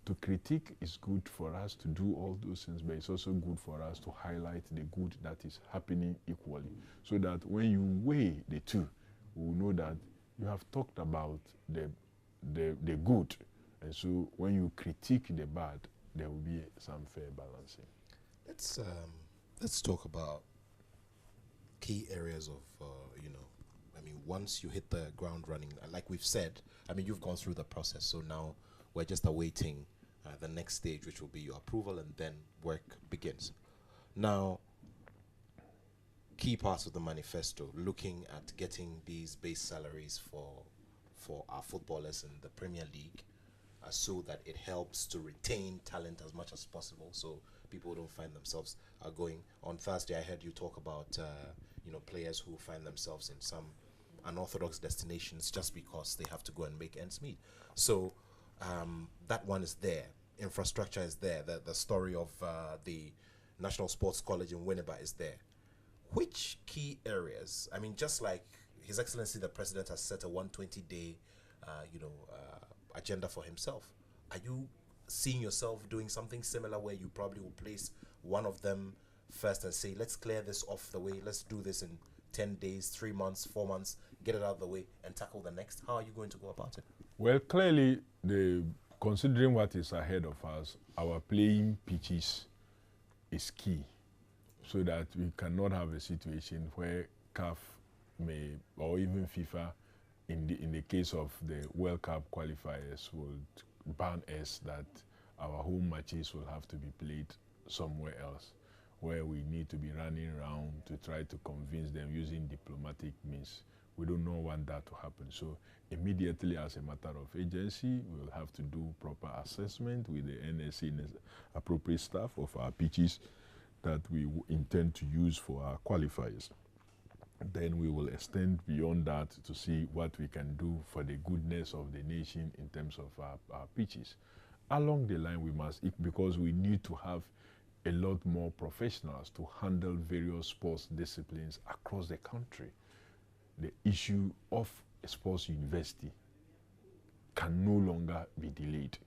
to critique, it's good for us to do all those things, but it's also good for us to highlight the good that is happening equally, so that when you weigh the two, we will know that you have talked about the good, and so when you critique the bad, there will be some fair balancing. Let's talk about key areas of once you hit the ground running, like we've said, you've gone through the process, so now we're just awaiting the next stage, which will be your approval, and then work begins. Now, key parts of the manifesto, looking at getting these base salaries for our footballers in the Premier League, so that it helps to retain talent as much as possible, so people don't find themselves going. On Thursday, I heard you talk about players who find themselves in some unorthodox destinations just because they have to go and make ends meet. So that one is there. Infrastructure is there. The story of the National Sports College in Winneba is there. Which key areas? Just like His Excellency the President has set a 120-day, agenda for himself. Are you seeing yourself doing something similar, where you probably will place one of them first and say, let's clear this off the way, let's do this in 10 days, 3 months, 4 months, get it out of the way and tackle the next? How are you going to go about it? Well, clearly, considering what is ahead of us, our playing pitches is key, so that we cannot have a situation where CAF may, or even FIFA, in the case of the World Cup qualifiers, would ban us that our home matches will have to be played somewhere else, where we need to be running around to try to convince them using diplomatic means. We do not want that to happen. So immediately, as a matter of agency, we will have to do proper assessment with the NSC and appropriate staff of our pitches that we intend to use for our qualifiers. Then we will extend beyond that to see what we can do for the goodness of the nation in terms of our pitches. Along the line, we must, because we need to have a lot more professionals to handle various sports disciplines across the country. The issue of a sports university can no longer be delayed.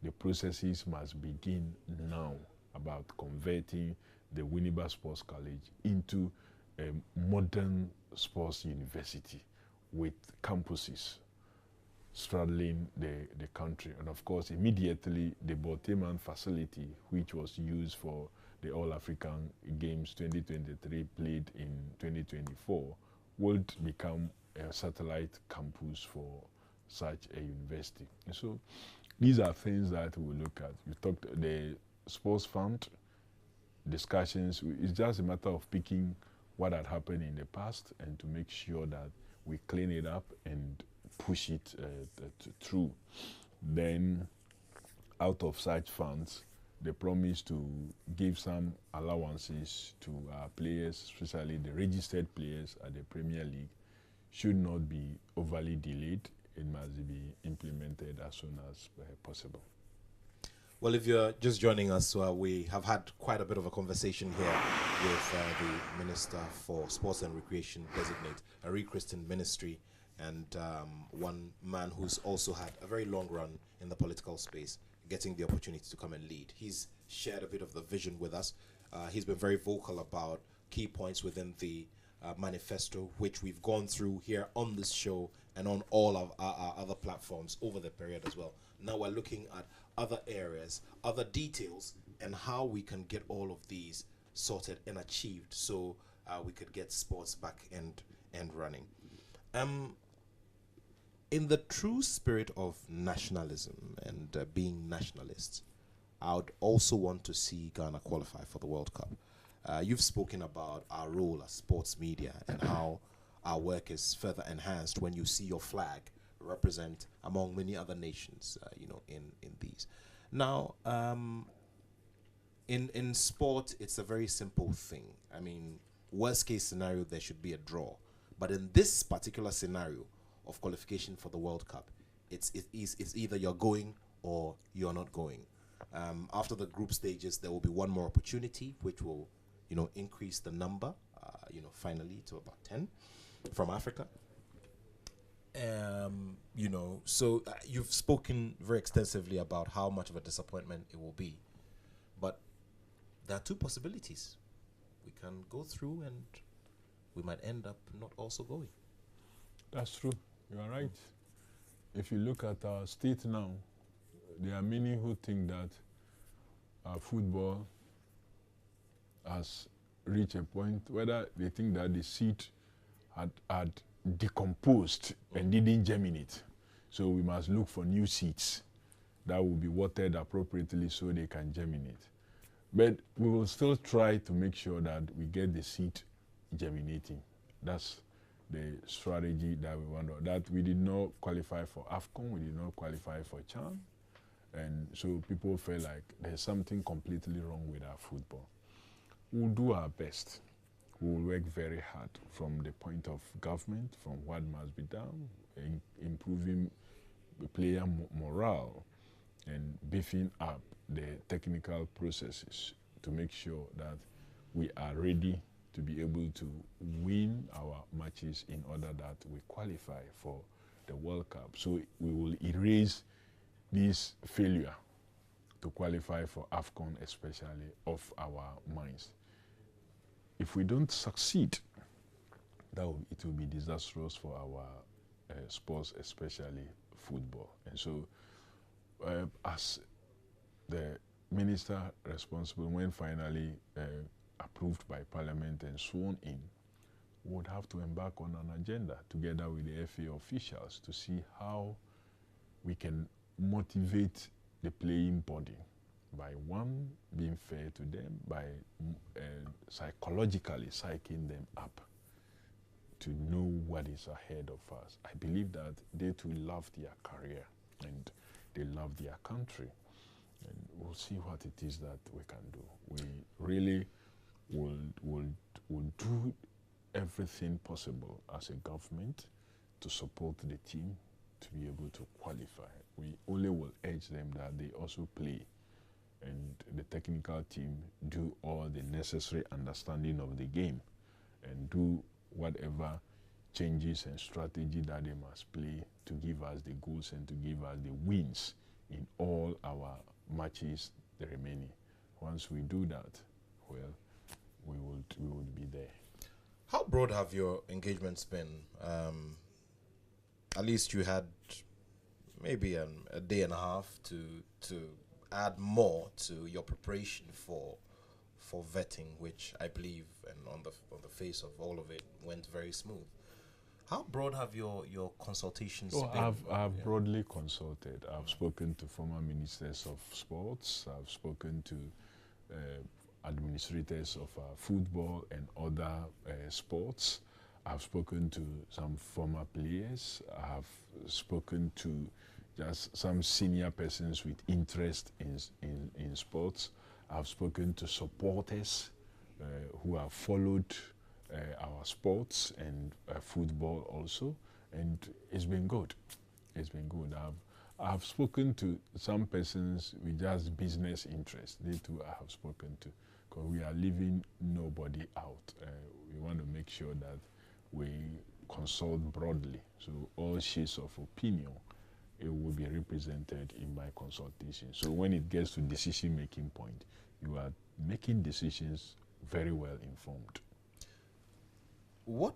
The processes must begin now about converting the Winneba Sports College into a modern sports university with campuses straddling the country. And of course, immediately the Boteman facility, which was used for the All-African Games 2023 played in 2024, would become a satellite campus for such a university. And so these are things that we look at. You talked the sports fund discussions. It's just a matter of picking what had happened in the past and to make sure that we clean it up and push it through. Then, out of such funds, they promise to give some allowances to our players, especially the registered players at the Premier League, should not be overly delayed. It must be implemented as soon as possible. Well, if you're just joining us, we have had quite a bit of a conversation here with the Minister for Sports and Recreation designate, a rechristened ministry, and one man who's also had a very long run in the political space, getting the opportunity to come and lead. He's shared a bit of the vision with us. He's been very vocal about key points within the manifesto, which we've gone through here on this show and on all of our other platforms over the period as well. Now we're looking at other areas, other details, and how we can get all of these sorted and achieved so we could get sports back and running. In the true spirit of nationalism and being nationalists, I would also want to see Ghana qualify for the World Cup. You've spoken about our role as sports media and how our work is further enhanced when you see your flag represent among many other nations, in these. Now, in sport, it's a very simple thing. I mean, worst case scenario, there should be a draw. But in this particular scenario of qualification for the World Cup, it's either you're going or you're not going. After the group stages, there will be one more opportunity, which will, increase the number, finally to about 10 from Africa. So you've spoken very extensively about how much of a disappointment it will be, but there are two possibilities. We can go through and we might end up not also going. That's true. You are right. If you look at our state now, there are many who think that our football has reached a point, whether they think that the seed had decomposed and didn't germinate. So we must look for new seeds that will be watered appropriately so they can germinate. But we will still try to make sure that we get the seed germinating. That's the strategy that we want. That we did not qualify for AFCON, we did not qualify for CHAN. And so people feel like there's something completely wrong with our football. We'll do our best. We'll work very hard from the point of government, from what must be done, improving player morale and beefing up the technical processes to make sure that we are ready to be able to win our matches in order that we qualify for the World Cup. So we will erase this failure to qualify for AFCON especially off our minds. If we don't succeed, it will be disastrous for our sports, especially football. And so as the minister responsible, when finally approved by Parliament and sworn in, would have to embark on an agenda together with the FA officials to see how we can motivate the playing body by one, being fair to them, by psychologically psyching them up to know what is ahead of us. I believe that they too love their career and they love their country. And we'll see what it is that we can do. We really will do everything possible as a government to support the team to be able to qualify. We only will urge them that they also play and the technical team do all the necessary understanding of the game and do whatever changes and strategy that they must play to give us the goals and to give us the wins in all our matches, the remaining. Once we do that, well, we would be there. How broad have your engagements been? At least you had maybe a day and a half to add more to your preparation for vetting, which I believe, and on the face of all of it, went very smooth. How broad have your consultations been? I've broadly consulted. I've spoken to former ministers of sports. I've spoken to administrators of football and other sports. I've spoken to some former players. I've spoken to just some senior persons with interest in sports. I've spoken to supporters who have followed our sports and football also, and it's been good. It's been good. I have spoken to some persons with just business interests. They too I have spoken to, because we are leaving nobody out. We want to make sure that we consult broadly, so all shades of opinion, it will be represented in my consultation. So when it gets to decision-making point, you are making decisions very well informed. What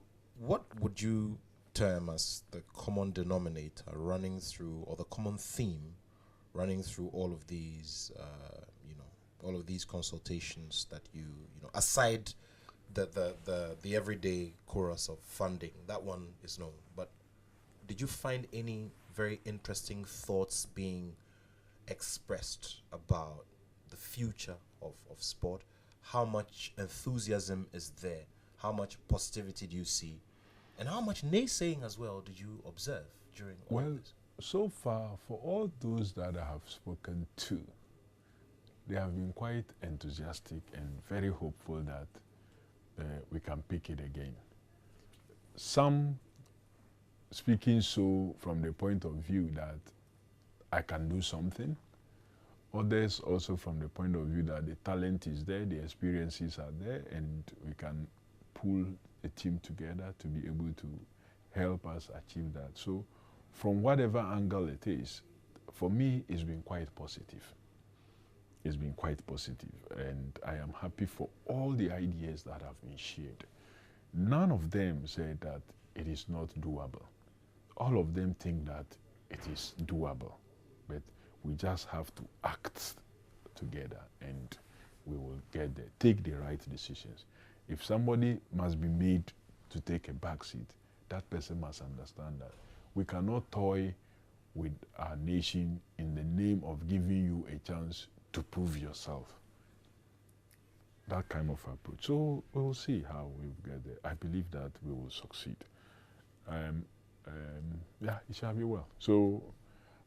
would you term as the common denominator running through, or the common theme running through all of these, all of these consultations that you aside the everyday chorus of funding, that one is known, but did you find any very interesting thoughts being expressed about the future of sport? How much enthusiasm is there? How much positivity do you see? And how much naysaying as well did you observe during all of this? So far, for all those that I have spoken to, they have been quite enthusiastic and very hopeful that we can pick it again. Some speaking so from the point of view that I can do something. Others also from the point of view that the talent is there, the experiences are there, and we can pull a team together to be able to help us achieve that. So from whatever angle it is, for me, it's been quite positive. It's been quite positive, and I am happy for all the ideas that have been shared. None of them said that it is not doable. All of them think that it is doable, but we just have to act together and we will get there. Take the right decisions. If somebody must be made to take a back seat, that person must understand that we cannot toy with our nation in the name of giving you a chance to prove yourself. That kind of approach. So we'll see how we get there. I believe that we will succeed. Yeah, it shall be well. So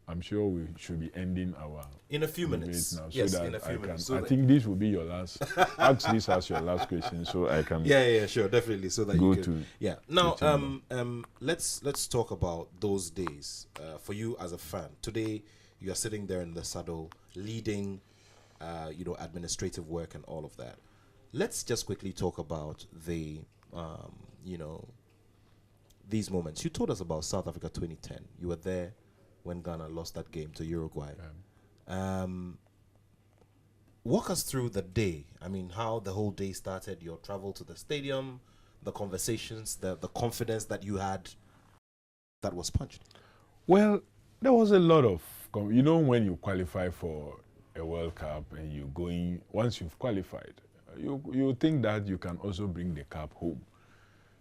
I'm sure we should be ending our in a few minutes now, yes, so that in a few minutes. So I think this will be your last. Ask this as your last question, so I can. Yeah, sure, definitely. So that go you can. to Yeah. Now, let's talk about those days for you as a fan. Today, you are sitting there in the saddle, leading, administrative work and all of that. Let's just quickly talk about the, these moments. You told us about South Africa 2010. You were there when Ghana lost that game to Uruguay. Walk us through the day. I mean, how the whole day started, your travel to the stadium, the conversations, the confidence that you had that was punched. Well, there was a lot of, when you qualify for a World Cup and you're going, once you've qualified, you think that you can also bring the cup home.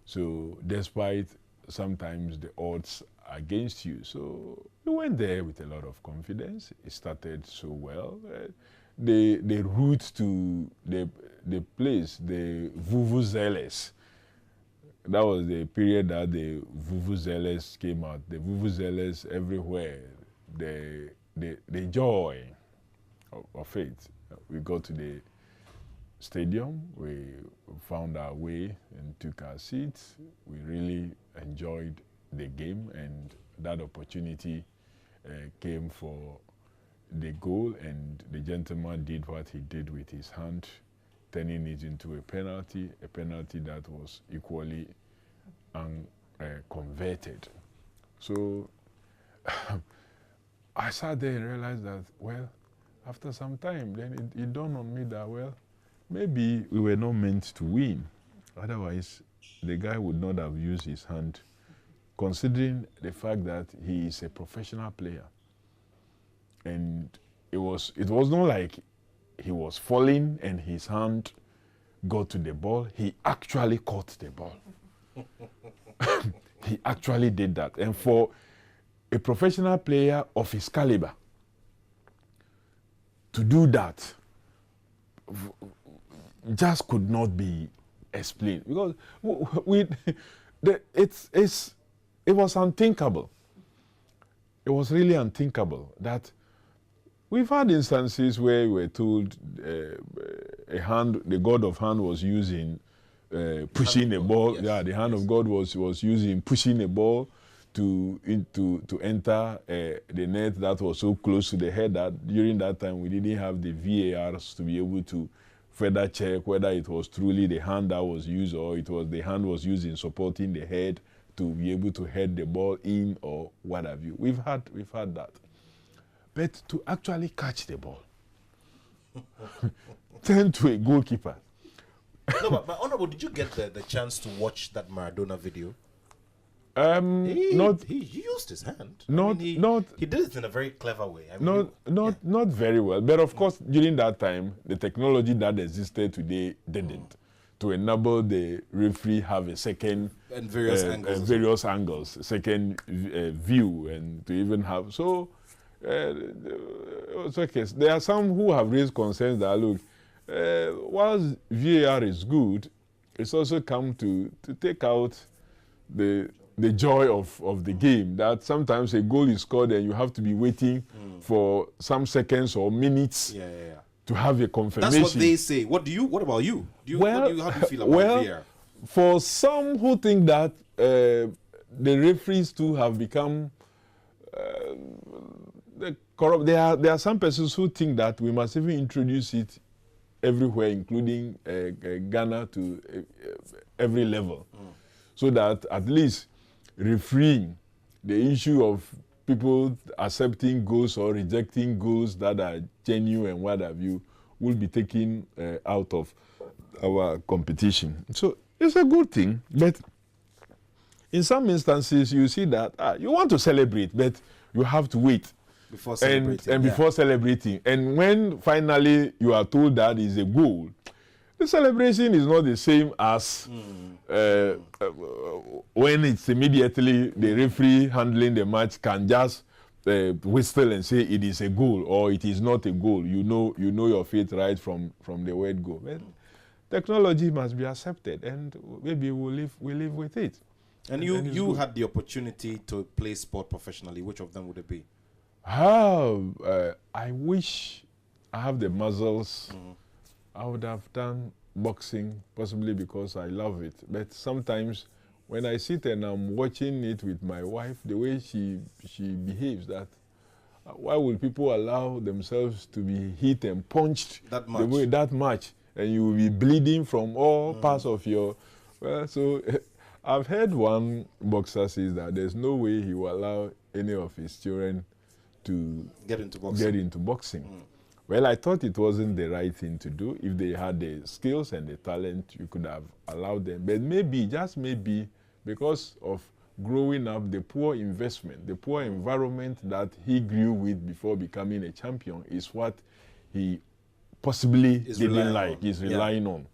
So despite sometimes the odds against you, so we went there with a lot of confidence. It started so well. The route to the place, the Vuvuzelas, that was the period that the Vuvuzelas came out. The Vuvuzelas everywhere, the joy of it. We got to the stadium, we found our way and took our seats. We really enjoyed the game, and that opportunity came for the goal, and the gentleman did what he did with his hand, turning it into a penalty that was equally converted. So I sat there and realized that, well, after some time, then it dawned on me that, well, maybe we were not meant to win. Otherwise, the guy would not have used his hand, considering the fact that he is a professional player. And it was not like he was falling and his hand got to the ball. He actually caught the ball. He actually did that. And for a professional player of his caliber to do that just could not be explained, because it was unthinkable. It was really unthinkable that we've had instances where we were told the God of hand was using pushing a ball. Yes. Yeah, the hand of God was using pushing a ball to enter the net that was so close to the head that during that time we didn't have the VARs to be able to further check whether it was truly the hand that was used or it was the hand was used in supporting the head to be able to head the ball in or what have you. We've had that. But to actually catch the ball, turn to a goalkeeper. No, but Honorable, did you get the chance to watch that Maradona video? He used his hand. He did it in a very clever way. Not very well, but of course during that time the technology that existed today didn't to enable the referee have a second and various angles, second view, and to even have it's okay. There are some who have raised concerns that look, whilst VAR is good, it's also come to take out the joy of the game, that sometimes a goal is scored and you have to be waiting for some seconds or minutes to have a confirmation. That's what they say. What about you? How do you feel about VAR? For some who think that the referees too have become corrupt, there are some persons who think that we must even introduce it everywhere, including Ghana, to every level, so that at least refereeing the issue of people accepting goals or rejecting goals that are genuine and what have you will be taken out of our competition. So it's a good thing, but in some instances you see that you want to celebrate, but you have to wait before celebrating. Before celebrating. And when finally you are told that is a goal, the celebration is not the same as when it's immediately the referee handling the match can just whistle and say it is a goal or it is not a goal. You know your fate right from the word go. Well, technology must be accepted, and maybe we live with it. And you had the opportunity to play sport professionally. Which of them would it be? I wish I have the muscles. I would have done boxing, possibly because I love it. But sometimes when I sit and I'm watching it with my wife, the way she behaves, that why would people allow themselves to be hit and punched that much, and you will be bleeding from all parts of your... Well, so I've heard one boxer says that there's no way he will allow any of his children to get into boxing. Well, I thought it wasn't the right thing to do. If they had the skills and the talent, you could have allowed them. But maybe, just maybe, because of growing up, the poor investment, the poor environment that he grew with before becoming a champion is what he possibly is relying on.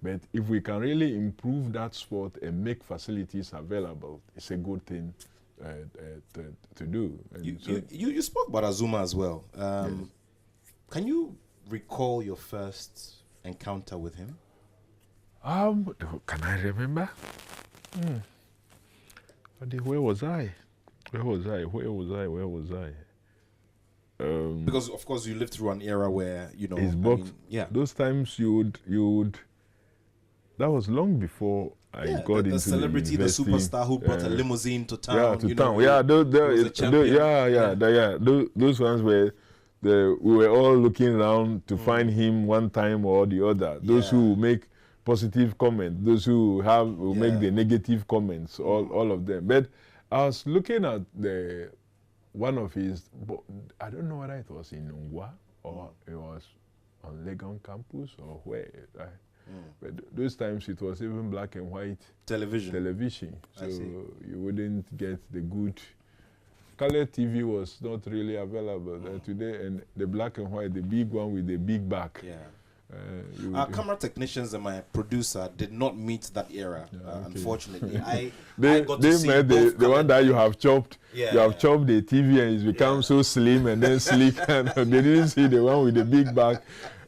But if we can really improve that sport and make facilities available, it's a good thing to do. You spoke about Azuma as well. Yes. Can you recall your first encounter with him? Can I remember? Where was I? Because of course you lived through an era where those times you would. That was long before I got into the celebrity, the superstar who brought a limousine to town. Those ones where we were all looking around to find him one time or the other. Those who make positive comments, those who will make the negative comments, all of them. But I was looking at one of his, I don't know whether it was in Ungwa or it was on Legon campus or where. But those times it was even black and white television. So you wouldn't get the good. Color TV was not really available today, and the black and white, the big one with the big back. Our camera technicians and my producer did not meet that era, unfortunately. I got to see met the one that you have chopped. You have chopped the TV and it's become so slim and then sleek, and they didn't see the one with the big back.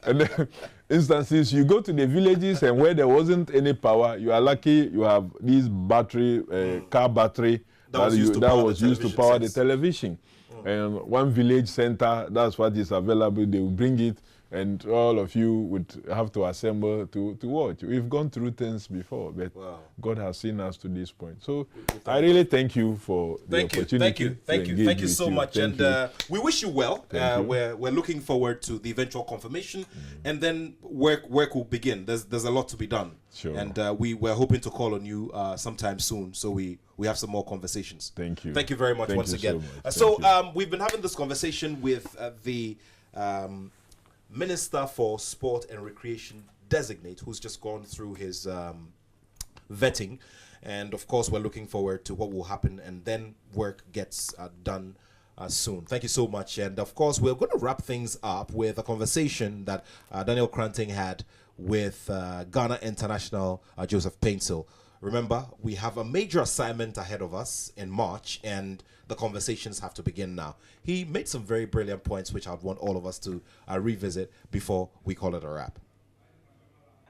And then instances, you go to the villages and where there wasn't any power, you are lucky you have this battery, car battery, that was used to power the television. And one village center, that's what is available. They will bring it and all of you would have to assemble to watch. We've gone through things before, but Wow. God has seen us to this point. So I really thank you for the opportunity. Thank you so much, Thank and we wish you well. Thank you. We're looking forward to the eventual confirmation, and then work will begin. There's a lot to be done, Sure. and we're hoping to call on you sometime soon, so we have some more conversations. Thank you. Thank you very much Thank once you again. so much. Thank you. We've been having this conversation with the Minister for Sport and Recreation designate, who's just gone through his vetting, and of course we're looking forward to what will happen, and then work gets done soon. Thank you so much, and of course we're going to wrap things up with a conversation that Daniel Cranting had with Ghana International Joseph Painsil. Remember, we have a major assignment ahead of us in March, and the conversations have to begin now. He made some very brilliant points, which I'd want all of us to revisit before we call it a wrap.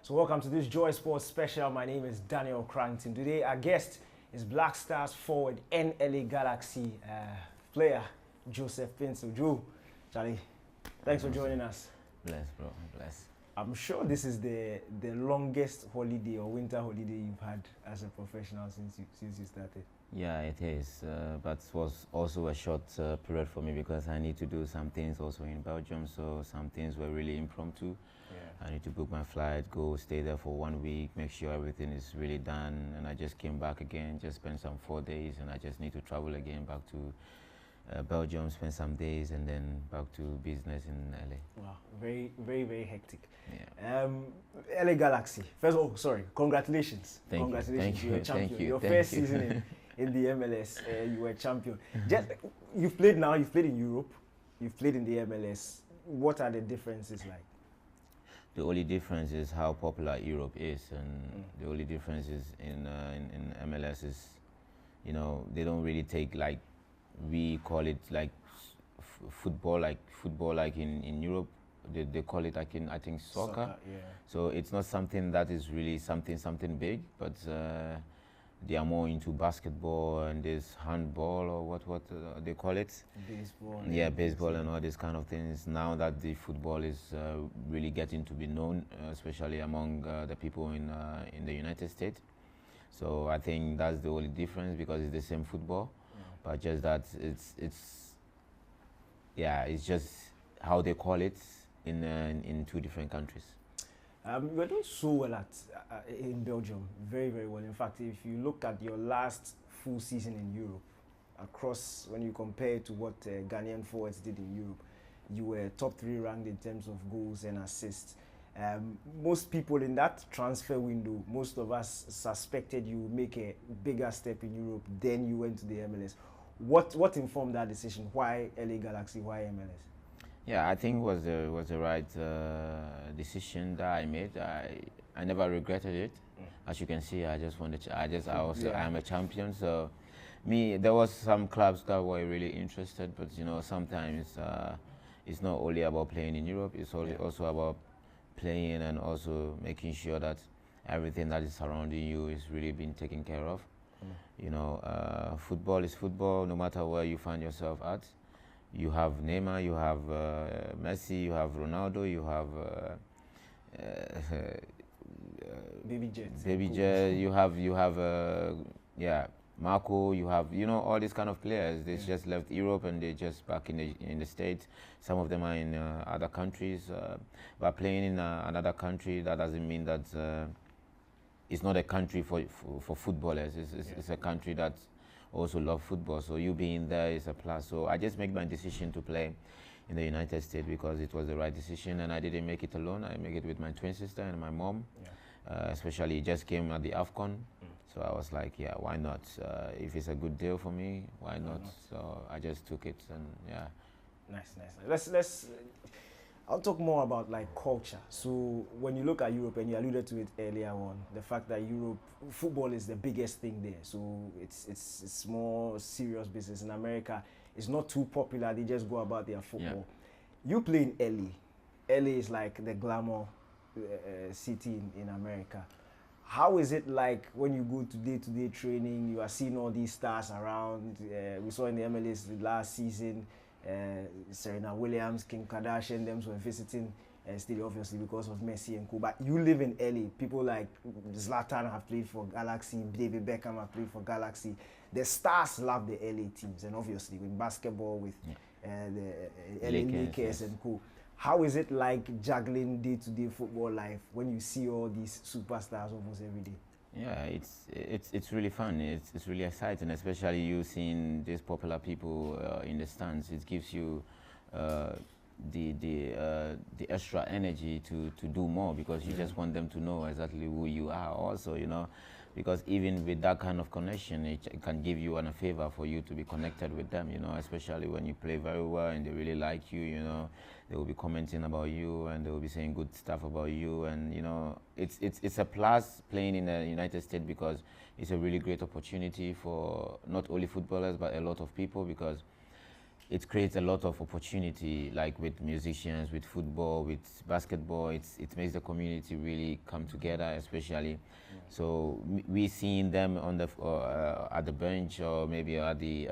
So welcome to this Joy Sports special. My name is Daniel Cranton. Today our guest is Black Stars forward and LA Galaxy player Joseph Painsil. Joe, Charlie, thanks for joining us. Bless, bro. Bless. I'm sure this is the longest holiday or winter holiday you've had as a professional since you started. Yeah, it is. But it was also a short period for me because I need to do some things also in Belgium. So some things were really impromptu. Yeah. I need to book my flight, go stay there for 1 week, make sure everything is really done. And I just came back again, just spent some 4 days, and I just need to travel again back to Belgium, spend some days, and then back to business in LA. Wow, very, very, very hectic. Yeah. LA Galaxy. First of all, sorry, congratulations. Thank Congratulations, you. you're a champion. Thank you. Your Thank first you. season in the MLS, you were a champion. Just, you've played in Europe, you've played in the MLS. What are the differences like? The only difference is how popular Europe is, and the only difference is in MLS is, you know, they don't really take like we call it like football like in Europe. They call it like in I think soccer. Yeah. So it's not something that is really something big, but they are more into basketball and this handball or what they call it. Baseball. Yeah, baseball and all these kind of things. Now that the football is really getting to be known, especially among the people in the United States. So I think that's the only difference because it's the same football, but just that it's just how they call it in two different countries. You were doing so well in Belgium, very, very well. In fact, if you look at your last full season in Europe, across when you compare it to what Ghanaian forwards did in Europe, you were top 3 ranked in terms of goals and assists. Most people in that transfer window, most of us suspected you would make a bigger step in Europe, then you went to the MLS. What informed that decision? Why LA Galaxy? Why MLS? Yeah, I think it was the right decision that I made. I never regretted it. As you can see, I just wanted to, I'm a champion. So there was some clubs that were really interested, but you know, sometimes it's not only about playing in Europe, it's also about playing and also making sure that everything that is surrounding you is really being taken care of. You know, football is football, no matter where you find yourself at. You have Neymar, you have Messi, you have Ronaldo, you have Baby Jet, you have Marco, you have all these kind of players. They just left Europe and they just back in the States. Some of them are in other countries, but playing in another country, that doesn't mean that it's not a country for footballers. It's a country that also love football, so you being there is a plus. So I just made my decision to play in the United States because it was the right decision, and I didn't make it alone. I make it with my twin sister and my mom. Especially just came at the AFCON, so I was like, yeah, why not? If it's a good deal for me, why not? So I just took it, and yeah. Nice. Let's I'll talk more about like culture. So when you look at Europe, and you alluded to it earlier on, the fact that Europe football is the biggest thing there. So it's more serious business. In America, it's not too popular. They just go about their football. Yeah. You play in LA. LA is like the glamour city in America. How is it like when you go to day-to-day training? You are seeing all these stars around. We saw in the MLS last season. Serena Williams, Kim Kardashian, them were visiting stadium, obviously because of Messi and co. But you live in LA. People like Zlatan have played for Galaxy. David Beckham have played for Galaxy. The stars love the LA teams, and obviously with basketball, with the LA Lakers yes. and co. How is it like juggling day-to-day football life when you see all these superstars almost every day? Yeah, it's really fun. It's really exciting, especially you seeing these popular people in the stands. It gives you the extra energy to do more, because you just want them to know exactly who you are. Also, you know, because even with that kind of connection, it can give you a favor for you to be connected with them. You know, especially when you play very well and they really like you. You know, they will be commenting about you and they will be saying good stuff about you. And you know, it's a plus playing in the United States, because it's a really great opportunity for not only footballers but a lot of people, because it creates a lot of opportunity, like with musicians, with football, with basketball. It makes the community really come together, especially. So we seeing them on the at the bench or maybe at the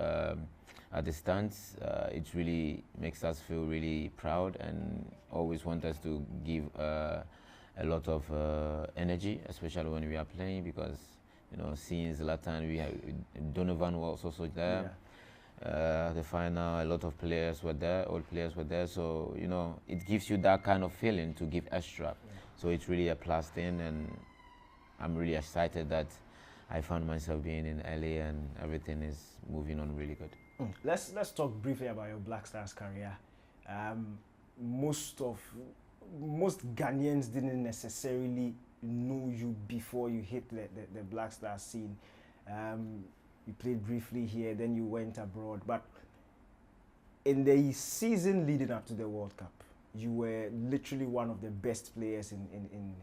stands. It really makes us feel really proud and always want us to give a lot of energy, especially when we are playing, because you know, seeing Zlatan, we have Donovan was also there. Yeah. The final, a lot of players were there, all players were there, so you know, it gives you that kind of feeling to give extra. So it's really a plus thing, and I'm really excited that I found myself being in LA and everything is moving on really good. Let's talk briefly about your Black Stars career. Most Ghanaians didn't necessarily know you before you hit the Black Stars scene. You played briefly here, then you went abroad. But in the season leading up to the World Cup, you were literally one of the best players in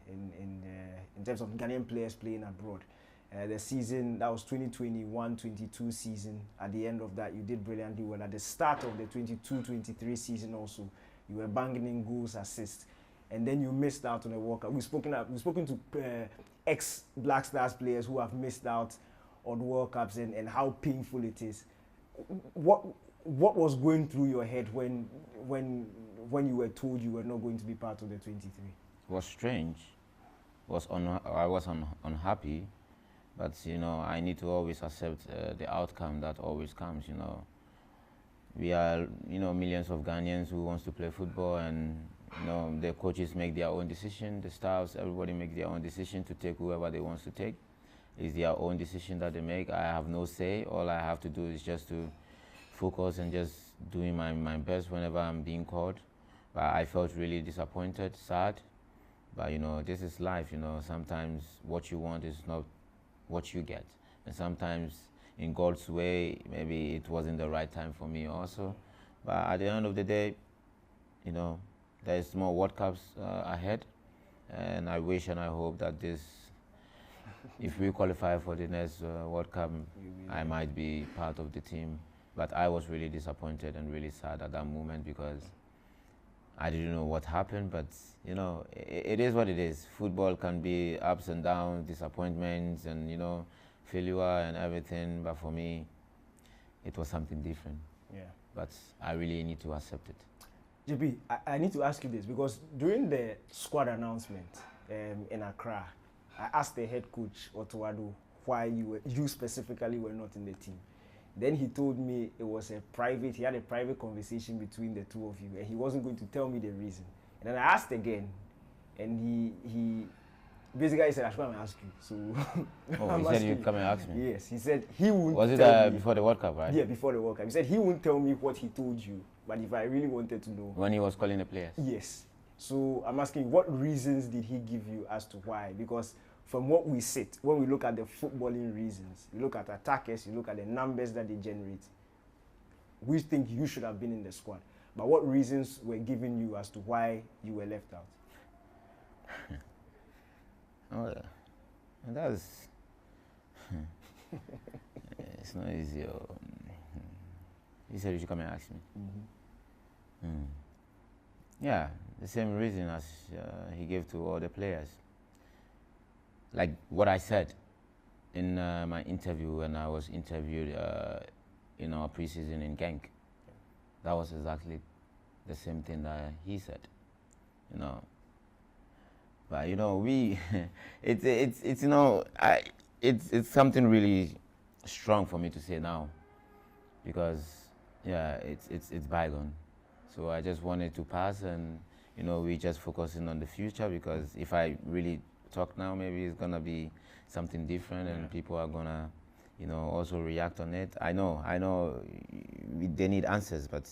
terms of Ghanaian players playing abroad. The season, that was 2021-22 season. At the end of that, you did brilliantly well. At the start of the 22-23 season also, you were banging in goals, assists. And then you missed out on a World Cup. We've spoken to ex-Black Stars players who have missed out on World Cups and how painful it is. What was going through your head when you were told you were not going to be part of the 23? It was strange. I was unhappy, but you know, I need to always accept the outcome that always comes. You know, we are, you know, millions of Ghanaians who wants to play football, and you know, the coaches make their own decision, the staffs, everybody make their own decision to take whoever they want to take. It's their own decision that they make. I have no say. All I have to do is just to focus and just doing my best whenever I'm being called. But I felt really disappointed, sad. But you know, this is life. You know, sometimes what you want is not what you get, and sometimes in God's way, maybe it wasn't the right time for me also. But at the end of the day, you know, there's more World Cups ahead, and I wish and I hope that this, if we qualify for the next World Cup, I might be part of the team. But I was really disappointed and really sad at that moment, because I didn't know what happened. But you know, it is what it is. Football can be ups and downs, disappointments, and you know, failure and everything. But for me, it was something different. Yeah. But I really need to accept it. JP, I need to ask you this, because during the squad announcement in Accra, I asked the head coach, Otuado, why you specifically were not in the team. Then he told me it was he had a private conversation between the two of you, and he wasn't going to tell me the reason. And then I asked again, and he basically said, I should come and ask you. So Oh, he said you'd come and ask me? Yes, he said he wouldn't Was it tell me. before the World Cup, right? Yeah, before the World Cup. He said he wouldn't tell me what he told you, but if I really wanted to know. When he was calling the players? Yes. So I'm asking, what reasons did he give you as to why? Because from what we sit, when we look at the footballing reasons, you look at attackers, you look at the numbers that they generate, we think you should have been in the squad. But what reasons were given you as to why you were left out? Oh, yeah. And that's it's not easy. He said you should come and ask me. Yeah, the same reason as he gave to all the players. Like what I said in my interview when I was interviewed in our preseason in Genk. That was exactly the same thing that he said. you know. But you know, we, it's you know, it's something really strong for me to say now, because yeah, it's bygone. So I just wanted to pass, and you know, we just focusing on the future, because if I really talk now, maybe it's gonna be something different, and people are gonna, you know, also react on it. I know, they need answers, but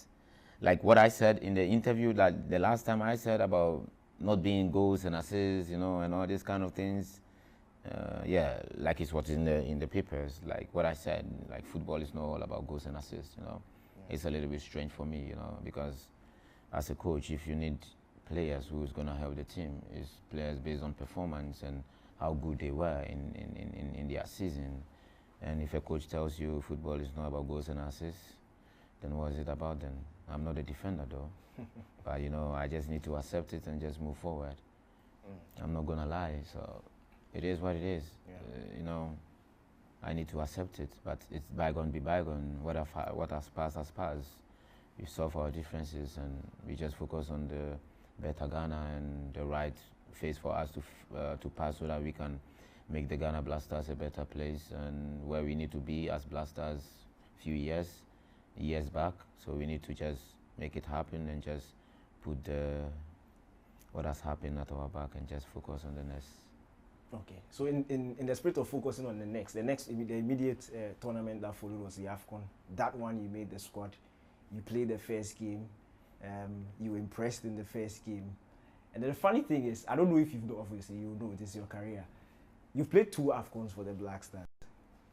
like what I said in the interview, like the last time I said about not being goals and assists, you know, and all these kind of things. Yeah, like it's what's in the papers. Like what I said, like football is not all about goals and assists. You know, it's a little bit strange for me. You know, because as a coach, if you need players who's gonna help the team, is players based on performance and how good they were in their season. And if a coach tells you football is not about goals and assists, then what is it about then? I'm not a defender though. But you know, I just need to accept it and just move forward. I'm not gonna lie, so it is what it is. You know, I need to accept it, but it's bygone be bygone. What has passed has passed. We solve our differences and we just focus on the better Ghana and the right phase for us to pass, so that we can make the Ghana Blasters a better place and where we need to be as Blasters few years back. So we need to just make it happen and just put what has happened at our back and just focus on the next. Okay, so in the spirit of focusing on the immediate tournament that followed was the AFCON. That one you made the squad, you played the first game, you were impressed in the first game. And then the funny thing is, I don't know if you've know, obviously you know it is your career. You've played 2 AFCONs for the Black Stars.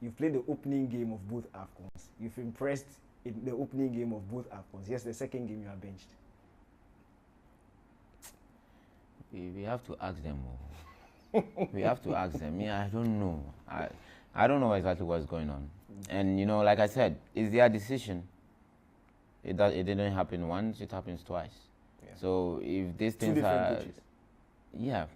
You've played the opening game of both AFCONs. You've impressed in the opening game of both AFCONs. Yes, the second game you are benched. We have to ask them. We have to ask them. Yeah, I don't know. I don't know exactly what's going on. And you know, like I said, it's their decision. It didn't happen once, it happens twice. Yeah. So if these things are... Coaches. Yeah.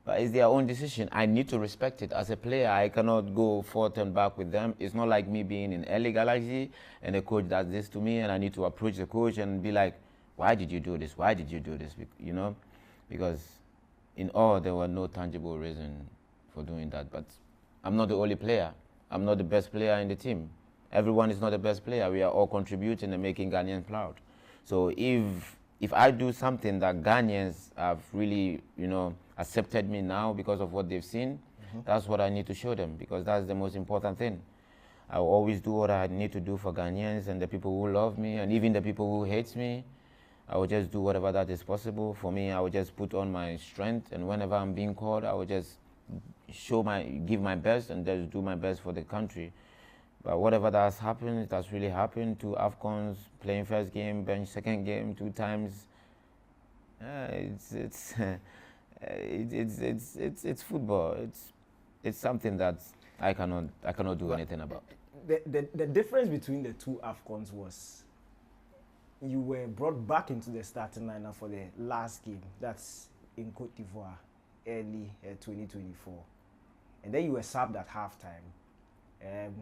But it's their own decision. I need to respect it. As a player, I cannot go forth and back with them. It's not like me being in LA Galaxy and the coach does this to me and I need to approach the coach and be like, why did you do this? Why did you do this? You know? Because in all, there were no tangible reason for doing that. But I'm not the only player. I'm not the best player in the team. Everyone is not the best player. We are all contributing and making Ghanaians proud. So if I do something that Ghanaians have really, you know, accepted me now because of what they've seen, that's what I need to show them, because that's the most important thing. I will always do what I need to do for Ghanaians and the people who love me, and even the people who hate me. I will just do whatever that is possible. For me, I will just put on my strength, and whenever I'm being called, I will just give my best and just do my best for the country. But whatever that has happened, it has really happened. 2 AFCONs, playing first game, bench second game, 2 times. It's football. It's something that I cannot do anything about. The difference between the 2 AFCONs was you were brought back into the starting lineup for the last game. That's in Cote d'Ivoire, early 2024, and then you were subbed at halftime.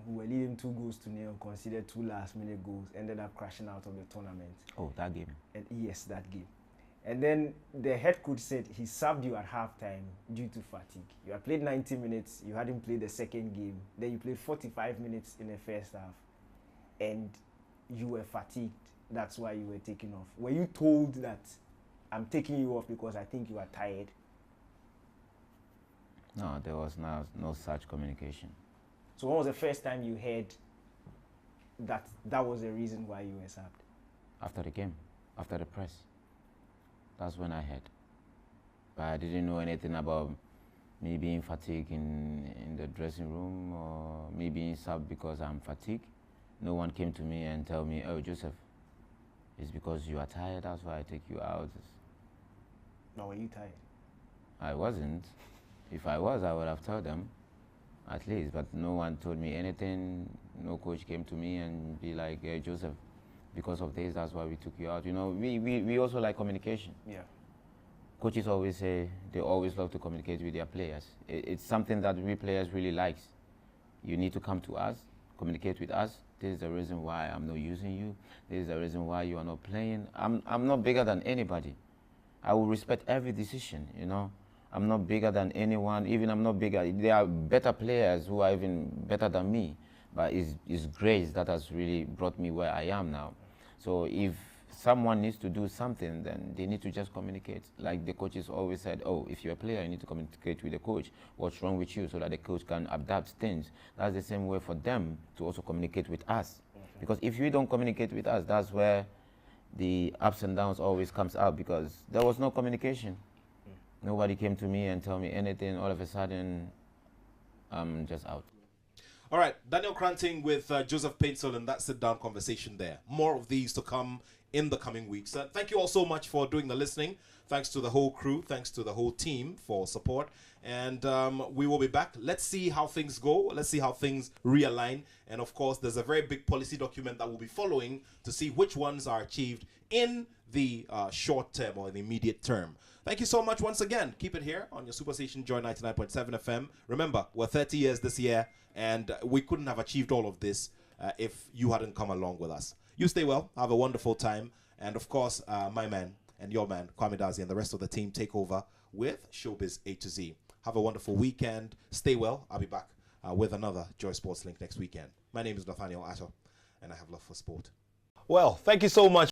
We were leading 2-0, considered 2 last-minute goals, ended up crashing out of the tournament. Oh, that game. And yes, that game. And then the head coach said he subbed you at halftime due to fatigue. You had played 90 minutes, you hadn't played the second game, then you played 45 minutes in the first half, and you were fatigued. That's why you were taken off. Were you told that I'm taking you off because I think you are tired? No, there was no such communication. So when was the first time you heard that was the reason why you were subbed? After the game, after the press. That's when I heard. But I didn't know anything about me being fatigued in the dressing room or me being subbed because I'm fatigued. No one came to me and tell me, oh, Joseph, it's because you are tired, that's why I take you out. No, were you tired? I wasn't. If I was, I would have told them, at least. But no one told me anything. No coach came to me and be like, hey, Joseph, because of this, that's why we took you out. You know, we also like communication. Yeah. Coaches always say they always love to communicate with their players. It's something that we players really likes. You need to come to us, communicate with us. This is the reason why I'm not using you. This is the reason why you are not playing. I'm not bigger than anybody. I will respect every decision, you know. I'm not bigger than anyone, even I'm not bigger. There are better players who are even better than me, but it's grace that has really brought me where I am now. So if someone needs to do something, then they need to just communicate. Like the coaches always said, oh, if you're a player, you need to communicate with the coach. What's wrong with you, so that the coach can adapt things. That's the same way for them to also communicate with us. Because if you don't communicate with us, that's where the ups and downs always comes out, because there was no communication. Nobody came to me and told me anything. All of a sudden, I'm just out. All right, Daniel Cranting with Joseph Paintsel and that sit-down conversation there. More of these to come in the coming weeks. Thank you all so much for doing the listening. Thanks to the whole crew. Thanks to the whole team for support. And we will be back. Let's see how things go. Let's see how things realign. And of course, there's a very big policy document that we'll be following to see which ones are achieved in the short term or the immediate term. Thank you so much once again. Keep it here on your Super Station Joy 99.7 FM. Remember, we're 30 years this year, and we couldn't have achieved all of this if you hadn't come along with us. You stay well. Have a wonderful time. And of course, my man and your man, Kwame Dazi, and the rest of the team take over with Showbiz A to Z. Have a wonderful weekend. Stay well. I'll be back with another Joy Sports Link next weekend. My name is Nathaniel Attoh, and I have love for sport. Well, thank you so much.